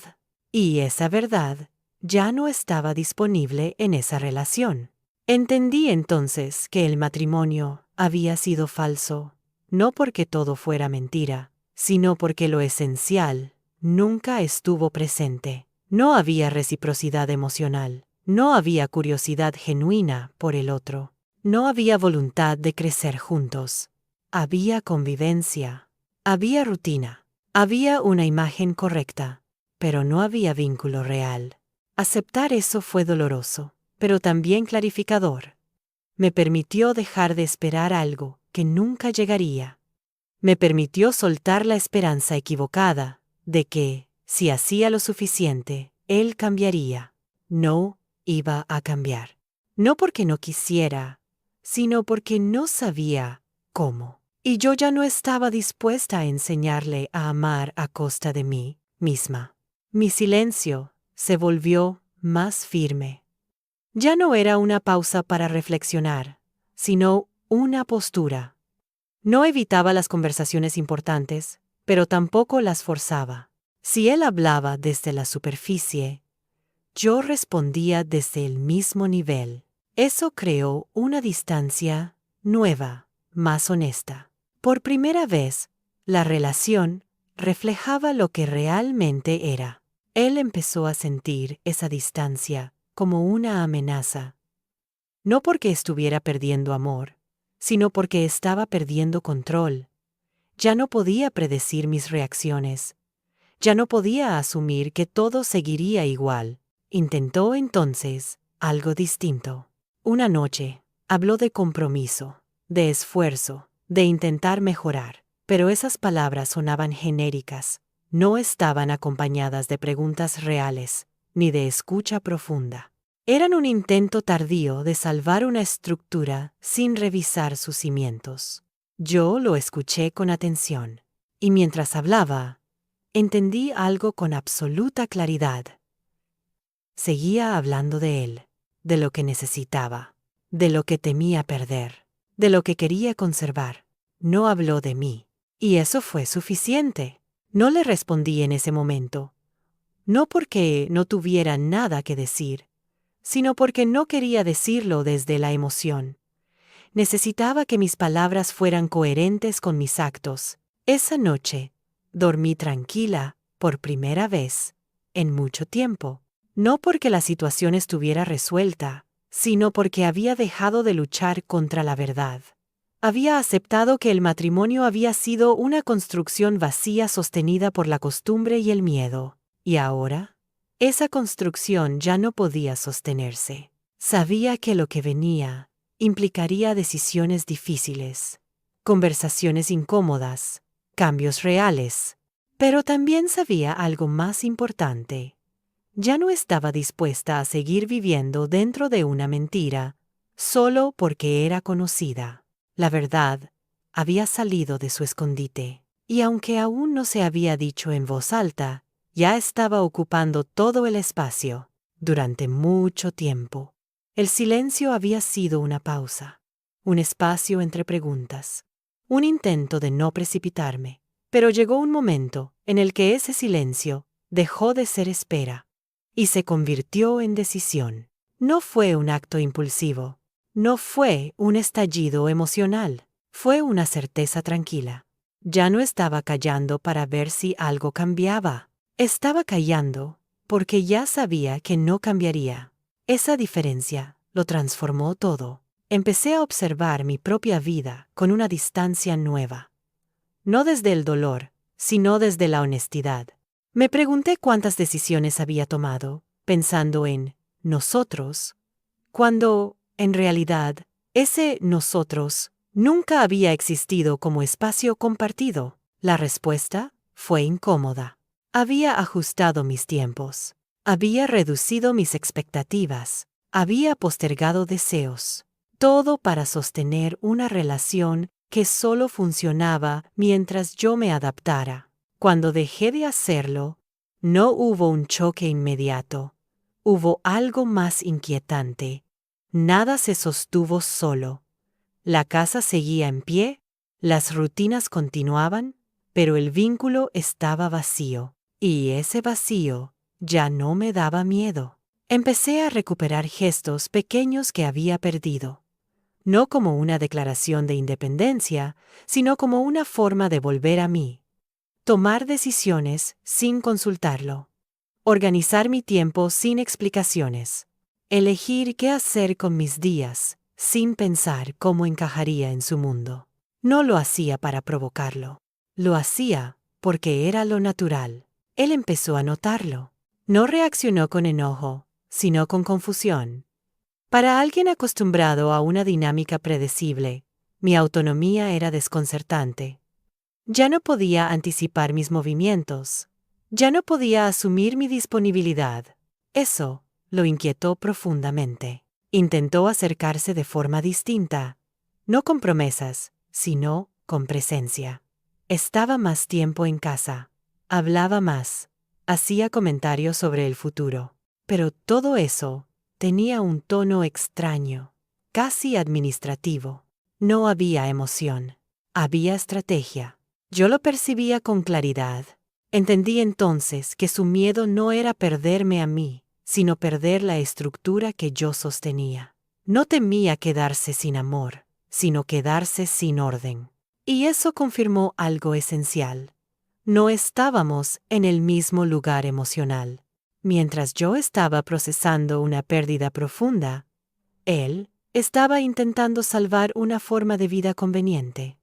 Y esa verdad ya no estaba disponible en esa relación. Entendí entonces que el matrimonio había sido falso, no porque todo fuera mentira, sino porque lo esencial nunca estuvo presente. No había reciprocidad emocional, no había curiosidad genuina por el otro. No había voluntad de crecer juntos. Había convivencia. Había rutina. Había una imagen correcta, pero no había vínculo real. Aceptar eso fue doloroso, pero también clarificador. Me permitió dejar de esperar algo que nunca llegaría. Me permitió soltar la esperanza equivocada de que, si hacía lo suficiente, él cambiaría. No iba a cambiar. No porque no quisiera, sino porque no sabía cómo. Y yo ya no estaba dispuesta a enseñarle a amar a costa de mí misma. Mi silencio se volvió más firme. Ya no era una pausa para reflexionar, sino una postura. No evitaba las conversaciones importantes, pero tampoco las forzaba. Si él hablaba desde la superficie, yo respondía desde el mismo nivel. Eso creó una distancia nueva, más honesta. Por primera vez, la relación reflejaba lo que realmente era. Él empezó a sentir esa distancia como una amenaza. No porque estuviera perdiendo amor, sino porque estaba perdiendo control. Ya no podía predecir mis reacciones. Ya no podía asumir que todo seguiría igual. Intentó entonces algo distinto. Una noche, habló de compromiso, de esfuerzo, de intentar mejorar, pero esas palabras sonaban genéricas, no estaban acompañadas de preguntas reales, ni de escucha profunda. Eran un intento tardío de salvar una estructura sin revisar sus cimientos. Yo lo escuché con atención, y mientras hablaba, entendí algo con absoluta claridad. Seguía hablando de él, de lo que necesitaba, de lo que temía perder, de lo que quería conservar. No habló de mí, y eso fue suficiente. No le respondí en ese momento, no porque no tuviera nada que decir, sino porque no quería decirlo desde la emoción. Necesitaba que mis palabras fueran coherentes con mis actos. Esa noche, dormí tranquila, por primera vez, en mucho tiempo. No porque la situación estuviera resuelta, sino porque había dejado de luchar contra la verdad. Había aceptado que el matrimonio había sido una construcción vacía sostenida por la costumbre y el miedo. Y ahora, esa construcción ya no podía sostenerse. Sabía que lo que venía implicaría decisiones difíciles, conversaciones incómodas, cambios reales. Pero también sabía algo más importante. Ya no estaba dispuesta a seguir viviendo dentro de una mentira, solo porque era conocida. La verdad había salido de su escondite, y aunque aún no se había dicho en voz alta, ya estaba ocupando todo el espacio, durante mucho tiempo. El silencio había sido una pausa, un espacio entre preguntas, un intento de no precipitarme, pero llegó un momento en el que ese silencio dejó de ser espera y se convirtió en decisión. No fue un acto impulsivo, no fue un estallido emocional, fue una certeza tranquila. Ya no estaba callando para ver si algo cambiaba. Estaba callando porque ya sabía que no cambiaría. Esa diferencia lo transformó todo. Empecé a observar mi propia vida con una distancia nueva. No desde el dolor, sino desde la honestidad. Me pregunté cuántas decisiones había tomado, pensando en nosotros, cuando, en realidad, ese nosotros nunca había existido como espacio compartido. La respuesta fue incómoda. Había ajustado mis tiempos, había reducido mis expectativas, había postergado deseos, todo para sostener una relación que solo funcionaba mientras yo me adaptara. Cuando dejé de hacerlo, no hubo un choque inmediato, hubo algo más inquietante. Nada se sostuvo solo. La casa seguía en pie, las rutinas continuaban, pero el vínculo estaba vacío. Y ese vacío ya no me daba miedo. Empecé a recuperar gestos pequeños que había perdido. No como una declaración de independencia, sino como una forma de volver a mí. Tomar decisiones sin consultarlo. Organizar mi tiempo sin explicaciones. Elegir qué hacer con mis días, sin pensar cómo encajaría en su mundo. No lo hacía para provocarlo. Lo hacía porque era lo natural. Él empezó a notarlo. No reaccionó con enojo, sino con confusión. Para alguien acostumbrado a una dinámica predecible, mi autonomía era desconcertante. Ya no podía anticipar mis movimientos. Ya no podía asumir mi disponibilidad. Eso lo inquietó profundamente. Intentó acercarse de forma distinta, no con promesas, sino con presencia. Estaba más tiempo en casa, hablaba más, hacía comentarios sobre el futuro. Pero todo eso tenía un tono extraño, casi administrativo. No había emoción, había estrategia. Yo lo percibía con claridad. Entendí entonces que su miedo no era perderme a mí, sino perder la estructura que yo sostenía. No temía quedarse sin amor, sino quedarse sin orden. Y eso confirmó algo esencial. No estábamos en el mismo lugar emocional. Mientras yo estaba procesando una pérdida profunda, él estaba intentando salvar una forma de vida conveniente.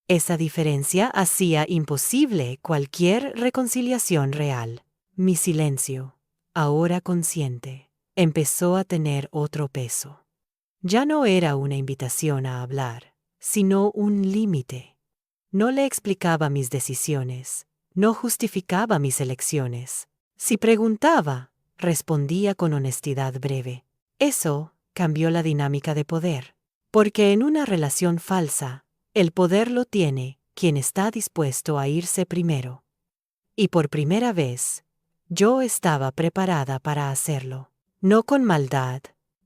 Esa diferencia hacía imposible cualquier reconciliación real. Mi silencio, ahora consciente, empezó a tener otro peso. Ya no era una invitación a hablar, sino un límite. No le explicaba mis decisiones, no justificaba mis elecciones. Si preguntaba, respondía con honestidad breve. Eso cambió la dinámica de poder. Porque en una relación falsa, el poder lo tiene quien está dispuesto a irse primero. Y por primera vez, yo estaba preparada para hacerlo. No con maldad,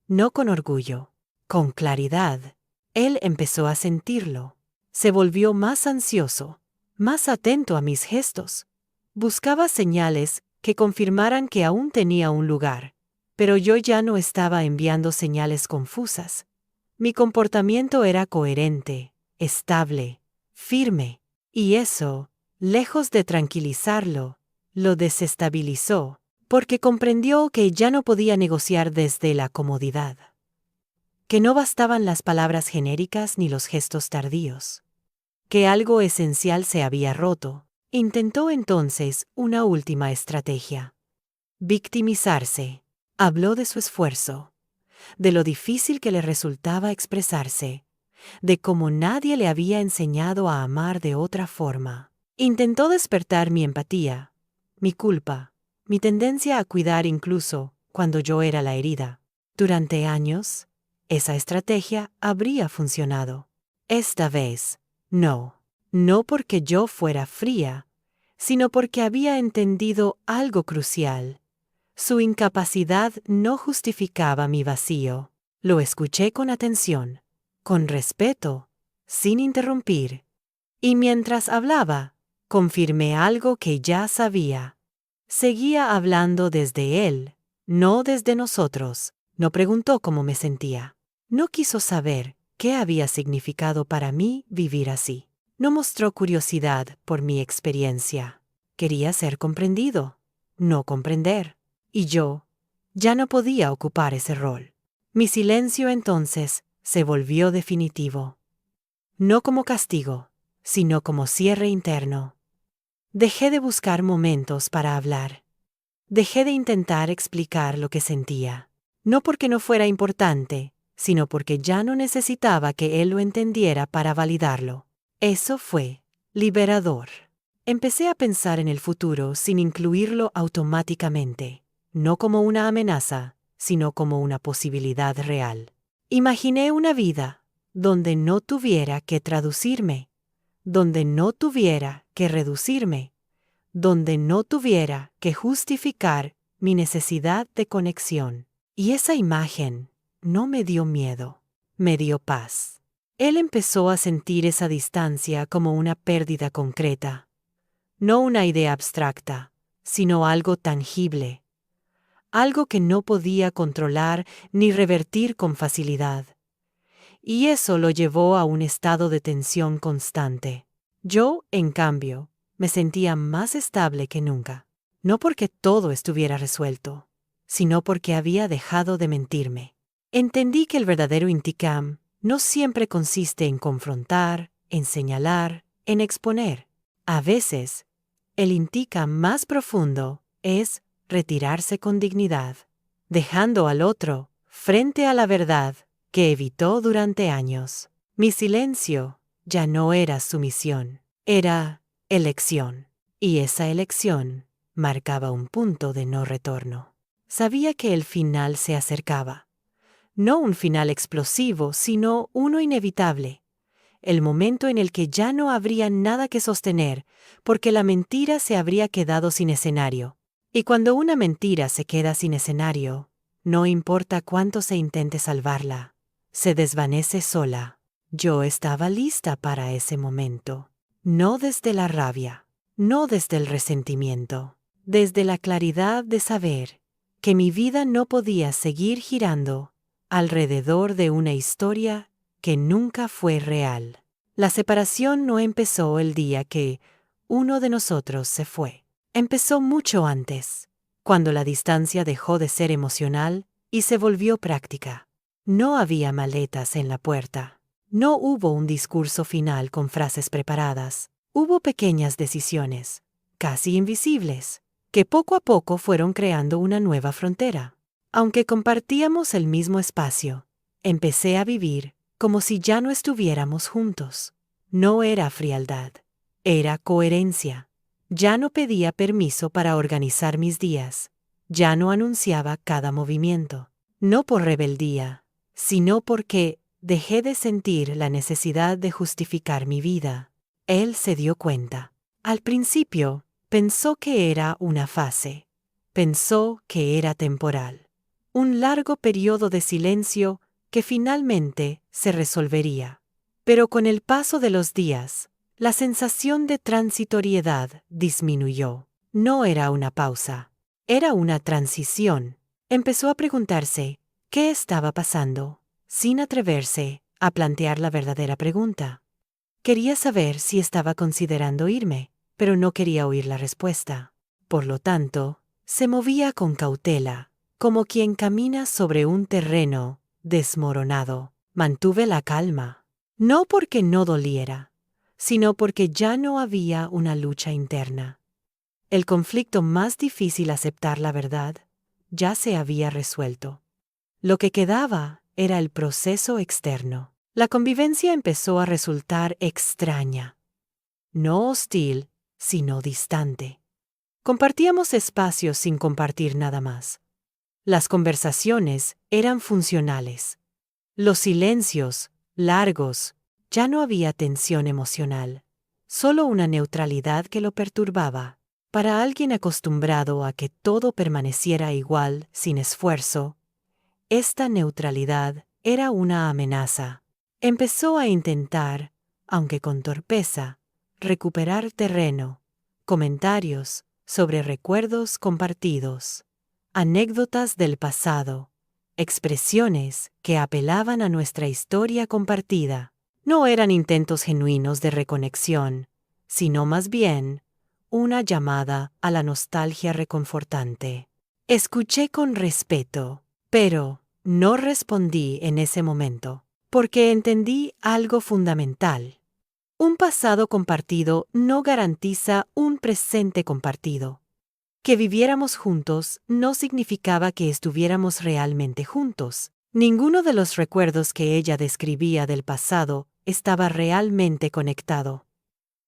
no con orgullo, con claridad. Él empezó a sentirlo. Se volvió más ansioso, más atento a mis gestos. Buscaba señales que confirmaran que aún tenía un lugar, pero yo ya no estaba enviando señales confusas. Mi comportamiento era coherente, estable, firme, y eso, lejos de tranquilizarlo, lo desestabilizó, porque comprendió que ya no podía negociar desde la comodidad. Que no bastaban las palabras genéricas ni los gestos tardíos. Que algo esencial se había roto. Intentó entonces una última estrategia. Victimizarse. Habló de su esfuerzo, de lo difícil que le resultaba expresarse, de cómo nadie le había enseñado a amar de otra forma. Intentó despertar mi empatía, mi culpa, mi tendencia a cuidar incluso cuando yo era la herida. Durante años, esa estrategia habría funcionado. Esta vez, no. No porque yo fuera fría, sino porque había entendido algo crucial. Su incapacidad no justificaba mi vacío. Lo escuché con atención, con respeto, sin interrumpir. Y mientras hablaba, confirmé algo que ya sabía. Seguía hablando desde él, no desde nosotros. No preguntó cómo me sentía. No quiso saber qué había significado para mí vivir así. No mostró curiosidad por mi experiencia. Quería ser comprendido, no comprender. Y yo ya no podía ocupar ese rol. Mi silencio entonces se volvió definitivo. No como castigo, sino como cierre interno. Dejé de buscar momentos para hablar. Dejé de intentar explicar lo que sentía. No porque no fuera importante, sino porque ya no necesitaba que él lo entendiera para validarlo. Eso fue liberador. Empecé a pensar en el futuro sin incluirlo automáticamente, no como una amenaza, sino como una posibilidad real. Imaginé una vida donde no tuviera que traducirme, donde no tuviera que reducirme, donde no tuviera que justificar mi necesidad de conexión. Y esa imagen no me dio miedo, me dio paz. Él empezó a sentir esa distancia como una pérdida concreta. No una idea abstracta, sino algo tangible. Algo que no podía controlar ni revertir con facilidad. Y eso lo llevó a un estado de tensión constante. Yo, en cambio, me sentía más estable que nunca. No porque todo estuviera resuelto, sino porque había dejado de mentirme. Entendí que el verdadero intikam no siempre consiste en confrontar, en señalar, en exponer. A veces, el intikam más profundo es retirarse con dignidad, dejando al otro frente a la verdad que evitó durante años. Mi silencio ya no era sumisión, era elección. Y esa elección marcaba un punto de no retorno. Sabía que el final se acercaba. No un final explosivo, sino uno inevitable. El momento en el que ya no habría nada que sostener, porque la mentira se habría quedado sin escenario. Y cuando una mentira se queda sin escenario, no importa cuánto se intente salvarla, se desvanece sola. Yo estaba lista para ese momento. No desde la rabia, no desde el resentimiento, desde la claridad de saber que mi vida no podía seguir girando alrededor de una historia que nunca fue real. La separación no empezó el día que uno de nosotros se fue. Empezó mucho antes, cuando la distancia dejó de ser emocional y se volvió práctica. No había maletas en la puerta. No hubo un discurso final con frases preparadas. Hubo pequeñas decisiones, casi invisibles, que poco a poco fueron creando una nueva frontera. Aunque compartíamos el mismo espacio, empecé a vivir como si ya no estuviéramos juntos. No era frialdad, era coherencia. Ya no pedía permiso para organizar mis días, ya no anunciaba cada movimiento. no por rebeldía, sino porque dejé de sentir la necesidad de justificar mi vida. Él se dio cuenta. Al principio, pensó que era una fase. Pensó que era temporal. Un largo periodo de silencio que finalmente se resolvería. Pero con el paso de los días, la sensación de transitoriedad disminuyó. No era una pausa, era una transición. Empezó a preguntarse qué estaba pasando, sin atreverse a plantear la verdadera pregunta. Quería saber si estaba considerando irme, pero no quería oír la respuesta. Por lo tanto, se movía con cautela, como quien camina sobre un terreno desmoronado. Mantuve la calma, no porque no doliera, sino porque ya no había una lucha interna. El conflicto más difícil aceptar la verdad ya se había resuelto. Lo que quedaba era el proceso externo. La convivencia empezó a resultar extraña. No hostil, sino distante. Compartíamos espacios sin compartir nada más. Las conversaciones eran funcionales. Los silencios, largos, ya no había tensión emocional, solo una neutralidad que lo perturbaba. Para alguien acostumbrado a que todo permaneciera igual, sin esfuerzo, esta neutralidad era una amenaza. Empezó a intentar, aunque con torpeza, recuperar terreno, comentarios sobre recuerdos compartidos, anécdotas del pasado, expresiones que apelaban a nuestra historia compartida. No eran intentos genuinos de reconexión, sino más bien una llamada a la nostalgia reconfortante. Escuché con respeto, pero no respondí en ese momento, porque entendí algo fundamental. Un pasado compartido no garantiza un presente compartido. Que viviéramos juntos no significaba que estuviéramos realmente juntos. Ninguno de los recuerdos que ella describía del pasado estaba realmente conectado.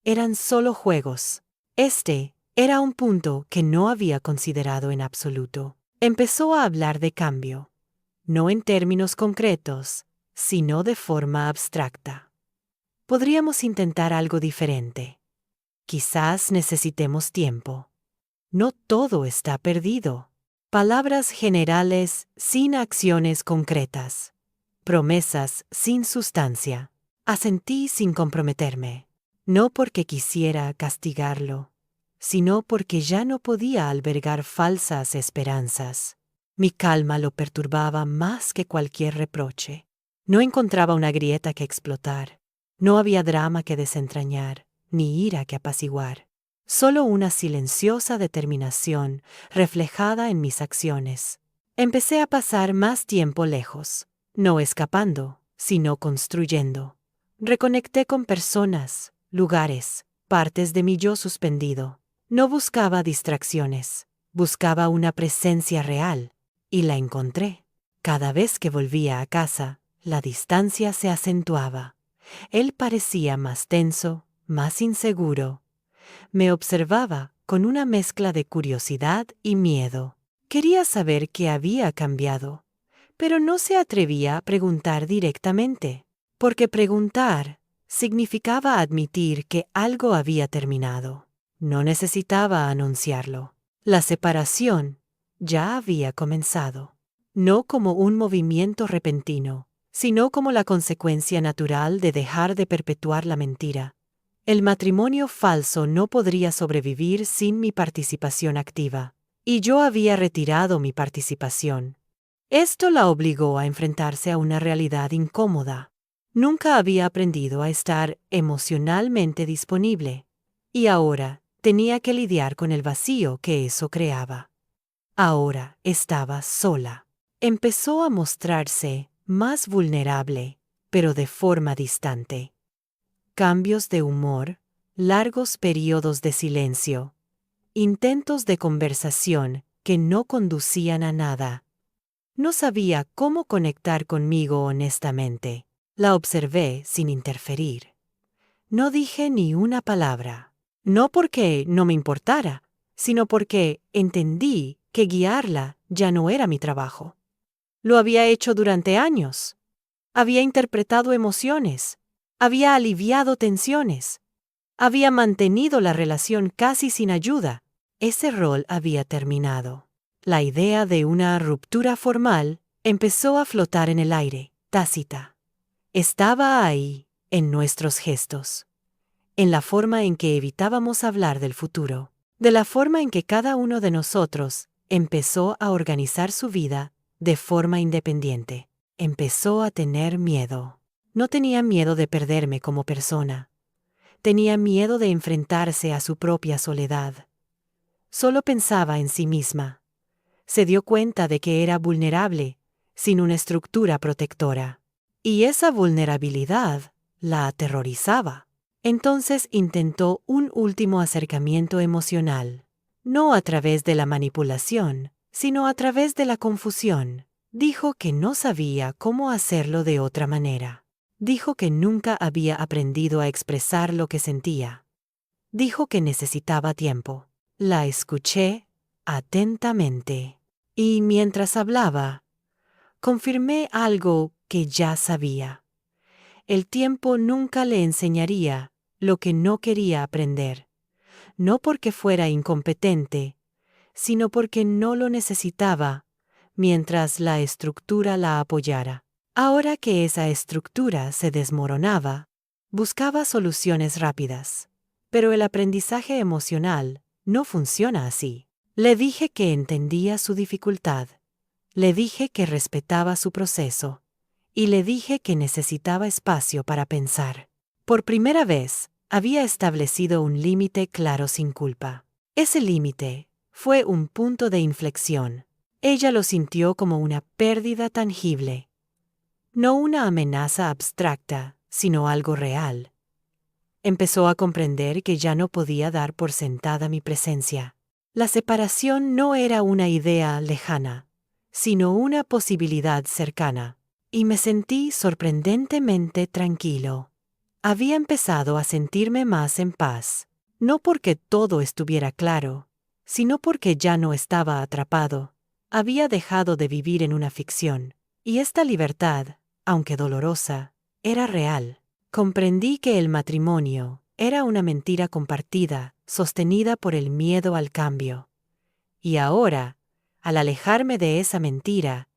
Eran solo juegos. Este era un punto que no había considerado en absoluto. Empezó a hablar de cambio, no en términos concretos, sino de forma abstracta. Podríamos intentar algo diferente. Quizás necesitemos tiempo. No todo está perdido. Palabras generales sin acciones concretas. Promesas sin sustancia. Asentí sin comprometerme. No porque quisiera castigarlo, sino porque ya no podía albergar falsas esperanzas. Mi calma lo perturbaba más que cualquier reproche. No encontraba una grieta que explotar. No había drama que desentrañar, ni ira que apaciguar. Solo una silenciosa determinación reflejada en mis acciones. Empecé a pasar más tiempo lejos, no escapando, sino construyendo. Reconecté con personas, lugares, partes de mi yo suspendido. No buscaba distracciones, buscaba una presencia real, y la encontré. Cada vez que volvía a casa, la distancia se acentuaba. Él parecía más tenso, más inseguro. Me observaba con una mezcla de curiosidad y miedo. Quería saber qué había cambiado, pero no se atrevía a preguntar directamente, porque preguntar significaba admitir que algo había terminado. No necesitaba anunciarlo. La separación ya había comenzado, no como un movimiento repentino, sino como la consecuencia natural de dejar de perpetuar la mentira. El matrimonio falso no podría sobrevivir sin mi participación activa, y yo había retirado mi participación. Esto la obligó a enfrentarse a una realidad incómoda. Nunca había aprendido a estar emocionalmente disponible, y ahora tenía que lidiar con el vacío que eso creaba. Ahora estaba sola. Empezó a mostrarse más vulnerable, pero de forma distante. Cambios de humor, largos periodos de silencio, intentos de conversación que no conducían a nada. No sabía cómo conectar conmigo honestamente. La observé sin interferir. No dije ni una palabra. No porque no me importara, sino porque entendí que guiarla ya no era mi trabajo. Lo había hecho durante años. Había interpretado emociones. Había aliviado tensiones. Había mantenido la relación casi sin ayuda. Ese rol había terminado. La idea de una ruptura formal empezó a flotar en el aire, tácita. Estaba ahí, en nuestros gestos, en la forma en que evitábamos hablar del futuro, de la forma en que cada uno de nosotros empezó a organizar su vida de forma independiente. Empezó a tener miedo. No tenía miedo de perderme como persona. Tenía miedo de enfrentarse a su propia soledad. Solo pensaba en sí misma. Se dio cuenta de que era vulnerable, sin una estructura protectora. Y esa vulnerabilidad la aterrorizaba. Entonces intentó un último acercamiento emocional, no a través de la manipulación, sino a través de la confusión. Dijo que no sabía cómo hacerlo de otra manera. Dijo que nunca había aprendido a expresar lo que sentía. Dijo que necesitaba tiempo. La escuché atentamente. Y mientras hablaba, confirmé algo que ya sabía. El tiempo nunca le enseñaría lo que no quería aprender, no porque fuera incompetente, sino porque no lo necesitaba, mientras la estructura la apoyara. Ahora que esa estructura se desmoronaba, buscaba soluciones rápidas. Pero el aprendizaje emocional no funciona así. Le dije que entendía su dificultad. Le dije que respetaba su proceso. Y le dije que necesitaba espacio para pensar. Por primera vez, había establecido un límite claro sin culpa. Ese límite fue un punto de inflexión. Ella lo sintió como una pérdida tangible. No una amenaza abstracta, sino algo real. Empezó a comprender que ya no podía dar por sentada mi presencia. La separación no era una idea lejana, sino una posibilidad cercana. Y me sentí sorprendentemente tranquilo. Había empezado a sentirme más en paz, no porque todo estuviera claro, sino porque ya no estaba atrapado. Había dejado de vivir en una ficción, y esta libertad, aunque dolorosa, era real. Comprendí que el matrimonio era una mentira compartida, sostenida por el miedo al cambio. Y ahora, al alejarme de esa mentira,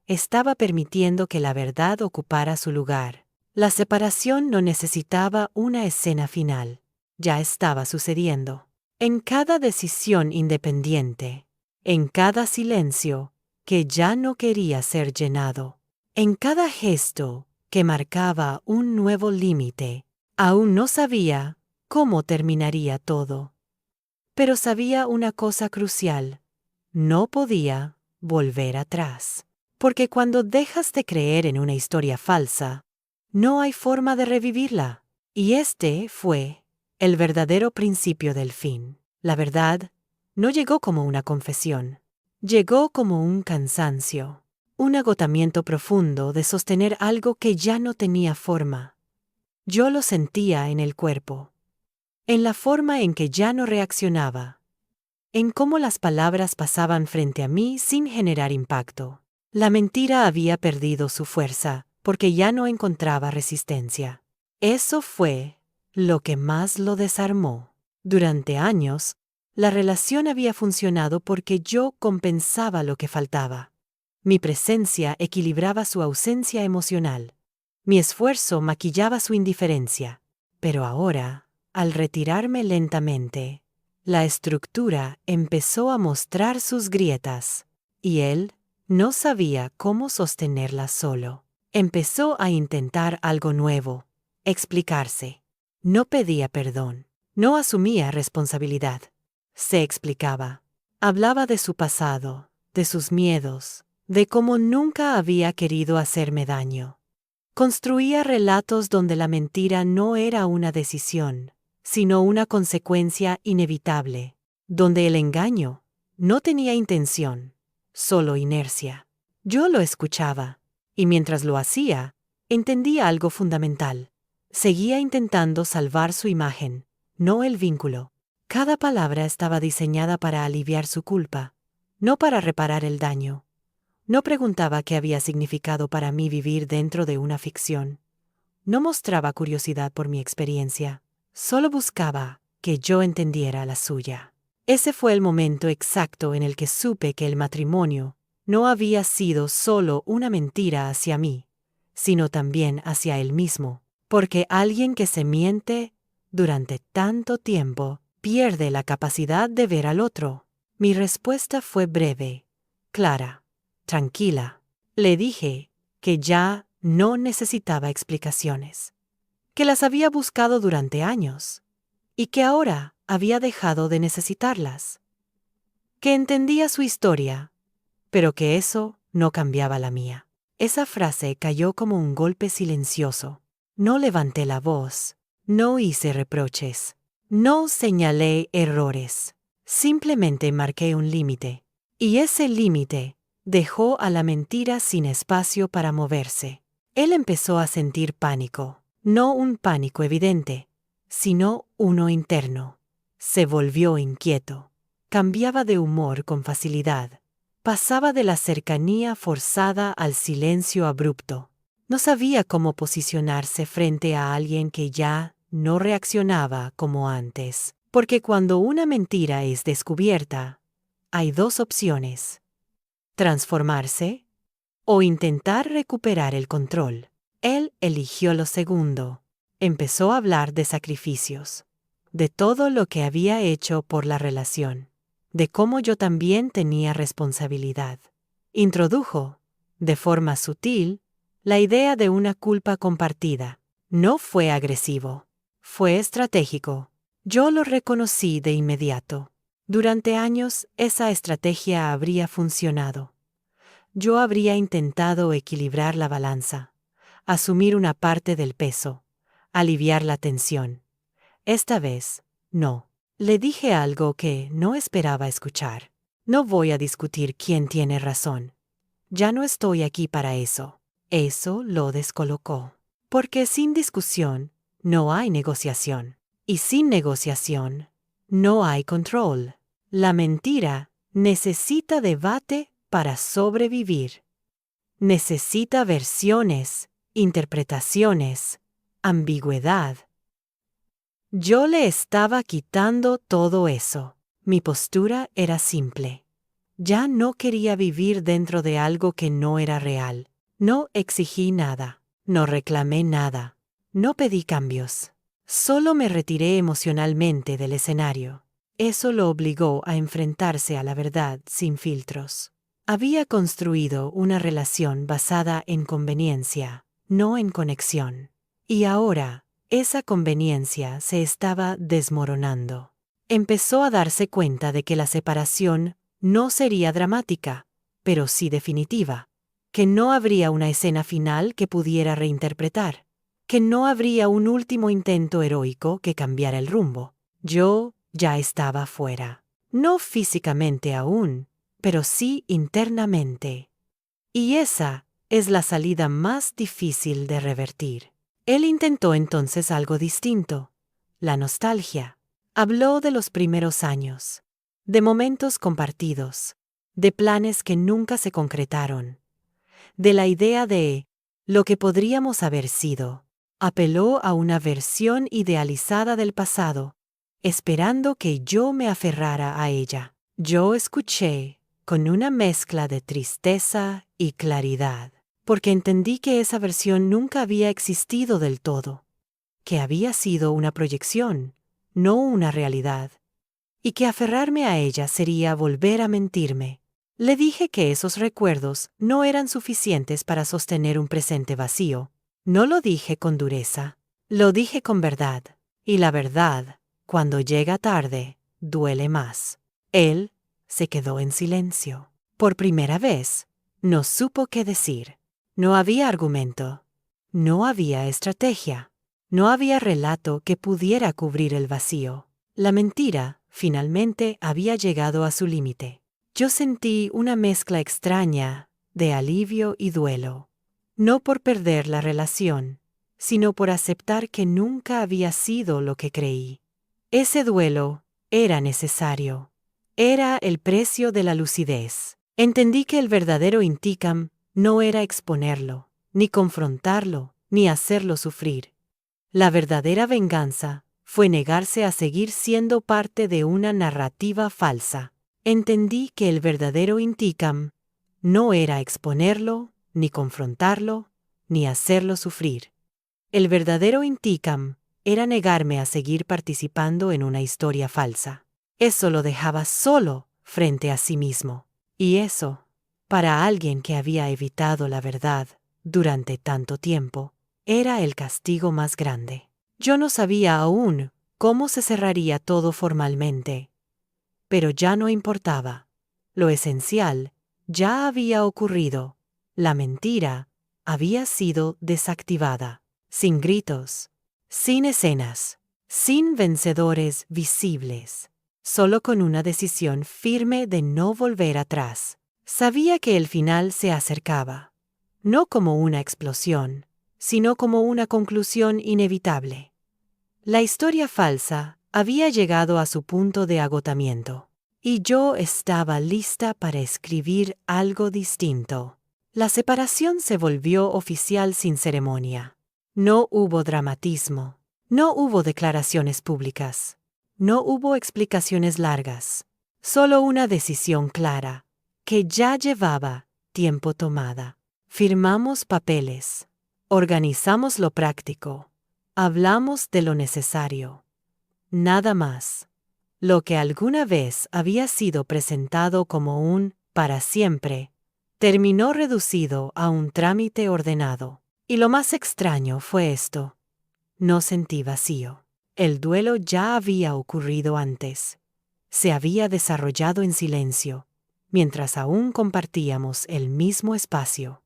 estaba permitiendo que la verdad ocupara su lugar. La separación no necesitaba una escena final. Ya estaba sucediendo. En cada decisión independiente, en cada silencio que ya no quería ser llenado, en cada gesto que marcaba un nuevo límite. Aún no sabía cómo terminaría todo. Pero sabía una cosa crucial. No podía volver atrás. Porque cuando dejas de creer en una historia falsa, no hay forma de revivirla. Y este fue el verdadero principio del fin. La verdad no llegó como una confesión. Llegó como un cansancio, un agotamiento profundo de sostener algo que ya no tenía forma. Yo lo sentía en el cuerpo, en la forma en que ya no reaccionaba, en cómo las palabras pasaban frente a mí sin generar impacto. La mentira había perdido su fuerza, porque ya no encontraba resistencia. Eso fue lo que más lo desarmó. Durante años, la relación había funcionado porque yo compensaba lo que faltaba. Mi presencia equilibraba su ausencia emocional. Mi esfuerzo maquillaba su indiferencia. Pero ahora, al retirarme lentamente, la estructura empezó a mostrar sus grietas, y él no sabía cómo sostenerla solo. Empezó a intentar algo nuevo, explicarse. No pedía perdón, no asumía responsabilidad. Se explicaba. Hablaba de su pasado, de sus miedos, de cómo nunca había querido hacerme daño. Construía relatos donde la mentira no era una decisión, sino una consecuencia inevitable, donde el engaño no tenía intención, solo inercia. Yo lo escuchaba, y mientras lo hacía, entendía algo fundamental. Seguía intentando salvar su imagen, no el vínculo. Cada palabra estaba diseñada para aliviar su culpa, no para reparar el daño. No preguntaba qué había significado para mí vivir dentro de una ficción. No mostraba curiosidad por mi experiencia. Solo buscaba que yo entendiera la suya. Ese fue el momento exacto en el que supe que el matrimonio no había sido solo una mentira hacia mí, sino también hacia él mismo, porque alguien que se miente durante tanto tiempo pierde la capacidad de ver al otro. Mi respuesta fue breve, clara, tranquila. Le dije que ya no necesitaba explicaciones, que las había buscado durante años y que ahora había dejado de necesitarlas, que entendía su historia, pero que eso no cambiaba la mía. Esa frase cayó como un golpe silencioso. No levanté la voz, no hice reproches, no señalé errores, simplemente marqué un límite. Y ese límite dejó a la mentira sin espacio para moverse. Él empezó a sentir pánico, no un pánico evidente, sino uno interno. Se volvió inquieto, cambiaba de humor con facilidad. Pasaba de la cercanía forzada al silencio abrupto. No sabía cómo posicionarse frente a alguien que ya no reaccionaba como antes. Porque cuando una mentira es descubierta, hay dos opciones: transformarse o intentar recuperar el control. Él eligió lo segundo. Empezó a hablar de sacrificios, de todo lo que había hecho por la relación, de cómo yo también tenía responsabilidad. Introdujo, de forma sutil, la idea de una culpa compartida. No fue agresivo, fue estratégico. Yo lo reconocí de inmediato. Durante años esa estrategia habría funcionado. Yo habría intentado equilibrar la balanza, asumir una parte del peso, aliviar la tensión. Esta vez, no. Le dije algo que no esperaba escuchar. No voy a discutir quién tiene razón. Ya no estoy aquí para eso. Eso lo descolocó. Porque sin discusión, no hay negociación. Y sin negociación, no hay control. La mentira necesita debate para sobrevivir. Necesita versiones, interpretaciones, ambigüedad. Yo le estaba quitando todo eso. Mi postura era simple. Ya no quería vivir dentro de algo que no era real. No exigí nada, no reclamé nada, no pedí cambios. Solo me retiré emocionalmente del escenario. Eso lo obligó a enfrentarse a la verdad sin filtros. Había construido una relación basada en conveniencia, no en conexión. Y ahora, esa conveniencia se estaba desmoronando. Empezó a darse cuenta de que la separación no sería dramática, pero sí definitiva, que no habría una escena final que pudiera reinterpretar, que no habría un último intento heroico que cambiara el rumbo. Yo ya estaba fuera. No físicamente aún, pero sí internamente. Y esa es la salida más difícil de revertir. Él intentó entonces algo distinto: la nostalgia. Habló de los primeros años, de momentos compartidos, de planes que nunca se concretaron, de la idea de lo que podríamos haber sido. Apeló a una versión idealizada del pasado, esperando que yo me aferrara a ella. Yo escuché con una mezcla de tristeza y claridad, porque entendí que esa versión nunca había existido del todo, que había sido una proyección, no una realidad, y que aferrarme a ella sería volver a mentirme. Le dije que esos recuerdos no eran suficientes para sostener un presente vacío. No lo dije con dureza, lo dije con verdad, y la verdad, cuando llega tarde, duele más. Él se quedó en silencio. Por primera vez, no supo qué decir. No había argumento, no había estrategia, no había relato que pudiera cubrir el vacío. La mentira, finalmente, había llegado a su límite. Yo sentí una mezcla extraña de alivio y duelo, no por perder la relación, sino por aceptar que nunca había sido lo que creí. Ese duelo era necesario. Era el precio de la lucidez. Entendí que el verdadero Intikam no era exponerlo, ni confrontarlo, ni hacerlo sufrir. La verdadera venganza fue negarse a seguir siendo parte de una narrativa falsa. Entendí que el verdadero Intikam no era exponerlo, ni confrontarlo, ni hacerlo sufrir. El verdadero Intikam era negarme a seguir participando en una historia falsa. Eso lo dejaba solo frente a sí mismo. Y eso, para alguien que había evitado la verdad durante tanto tiempo, era el castigo más grande. Yo no sabía aún cómo se cerraría todo formalmente, pero ya no importaba. Lo esencial ya había ocurrido. La mentira había sido desactivada, sin gritos, sin escenas, sin vencedores visibles, solo con una decisión firme de no volver atrás. Sabía que el final se acercaba, no como una explosión, sino como una conclusión inevitable. La historia falsa había llegado a su punto de agotamiento, y yo estaba lista para escribir algo distinto. La separación se volvió oficial sin ceremonia. No hubo dramatismo, no hubo declaraciones públicas, no hubo explicaciones largas, solo una decisión clara, que ya llevaba tiempo tomada. Firmamos papeles, organizamos lo práctico. Hablamos de lo necesario. Nada más. Lo que alguna vez había sido presentado como un para siempre, terminó reducido a un trámite ordenado. Y lo más extraño fue esto. No sentí vacío. El duelo ya había ocurrido antes. Se había desarrollado en silencio, mientras aún compartíamos el mismo espacio.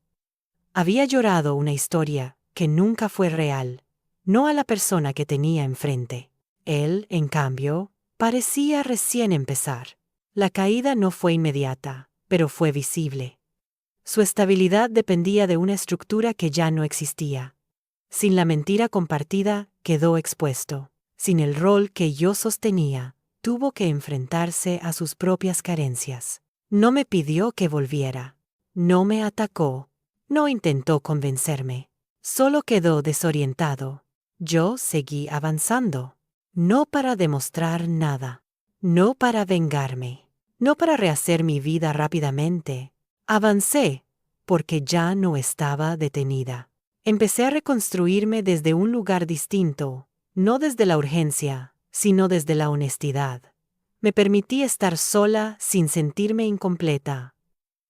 Había llorado una historia que nunca fue real. No a la persona que tenía enfrente. Él, en cambio, parecía recién empezar. La caída no fue inmediata, pero fue visible. Su estabilidad dependía de una estructura que ya no existía. Sin la mentira compartida, quedó expuesto. Sin el rol que yo sostenía, tuvo que enfrentarse a sus propias carencias. No me pidió que volviera. No me atacó. No intentó convencerme. Solo quedó desorientado. Yo seguí avanzando, no para demostrar nada, no para vengarme, no para rehacer mi vida rápidamente. Avancé porque ya no estaba detenida. Empecé a reconstruirme desde un lugar distinto, no desde la urgencia, sino desde la honestidad. Me permití estar sola sin sentirme incompleta.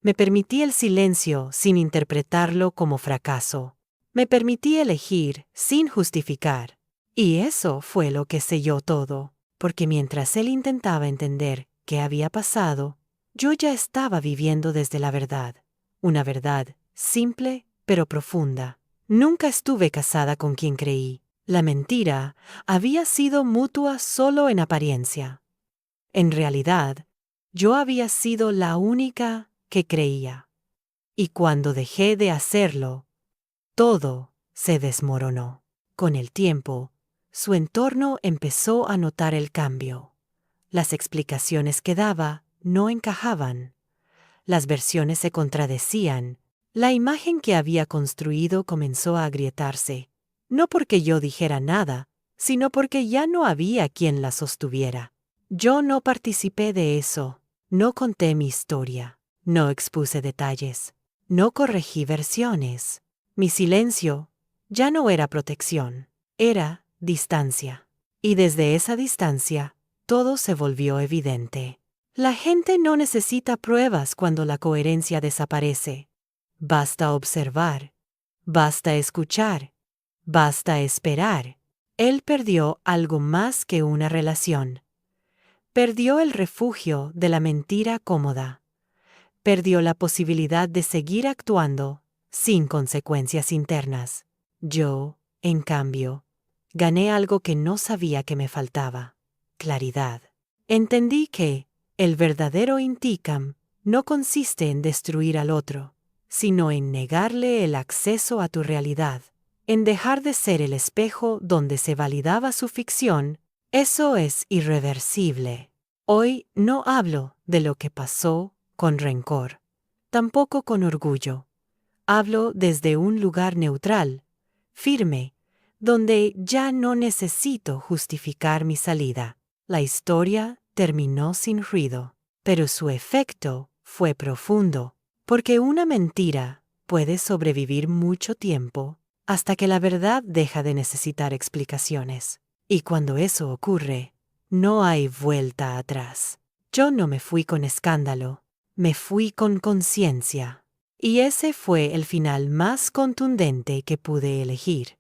Me permití el silencio sin interpretarlo como fracaso. Me permití elegir sin justificar. Y eso fue lo que selló todo, porque mientras él intentaba entender qué había pasado, yo ya estaba viviendo desde la verdad. Una verdad simple pero profunda. Nunca estuve casada con quien creí. La mentira había sido mutua solo en apariencia. En realidad, yo había sido la única que creía. Y cuando dejé de hacerlo, todo se desmoronó. Con el tiempo, su entorno empezó a notar el cambio. Las explicaciones que daba no encajaban. Las versiones se contradecían. La imagen que había construido comenzó a agrietarse, no porque yo dijera nada, sino porque ya no había quien la sostuviera. Yo no participé de eso, no conté mi historia, no expuse detalles, no corregí versiones. Mi silencio ya no era protección, era distancia. Y desde esa distancia, todo se volvió evidente. La gente no necesita pruebas cuando la coherencia desaparece. Basta observar, basta escuchar, basta esperar. Él perdió algo más que una relación. Perdió el refugio de la mentira cómoda. Perdió la posibilidad de seguir actuando sin consecuencias internas. Yo, en cambio, gané algo que no sabía que me faltaba: claridad. Entendí que el verdadero Intikam no consiste en destruir al otro, sino en negarle el acceso a tu realidad, en dejar de ser el espejo donde se validaba su ficción. Eso es irreversible. Hoy no hablo de lo que pasó con rencor. tampoco con orgullo. Hablo desde un lugar neutral, firme, donde ya no necesito justificar mi salida. La historia terminó sin ruido, pero su efecto fue profundo, porque una mentira puede sobrevivir mucho tiempo hasta que la verdad deja de necesitar explicaciones. Y cuando eso ocurre, no hay vuelta atrás. Yo no me fui con escándalo, me fui con conciencia. Y ese fue el final más contundente que pude elegir.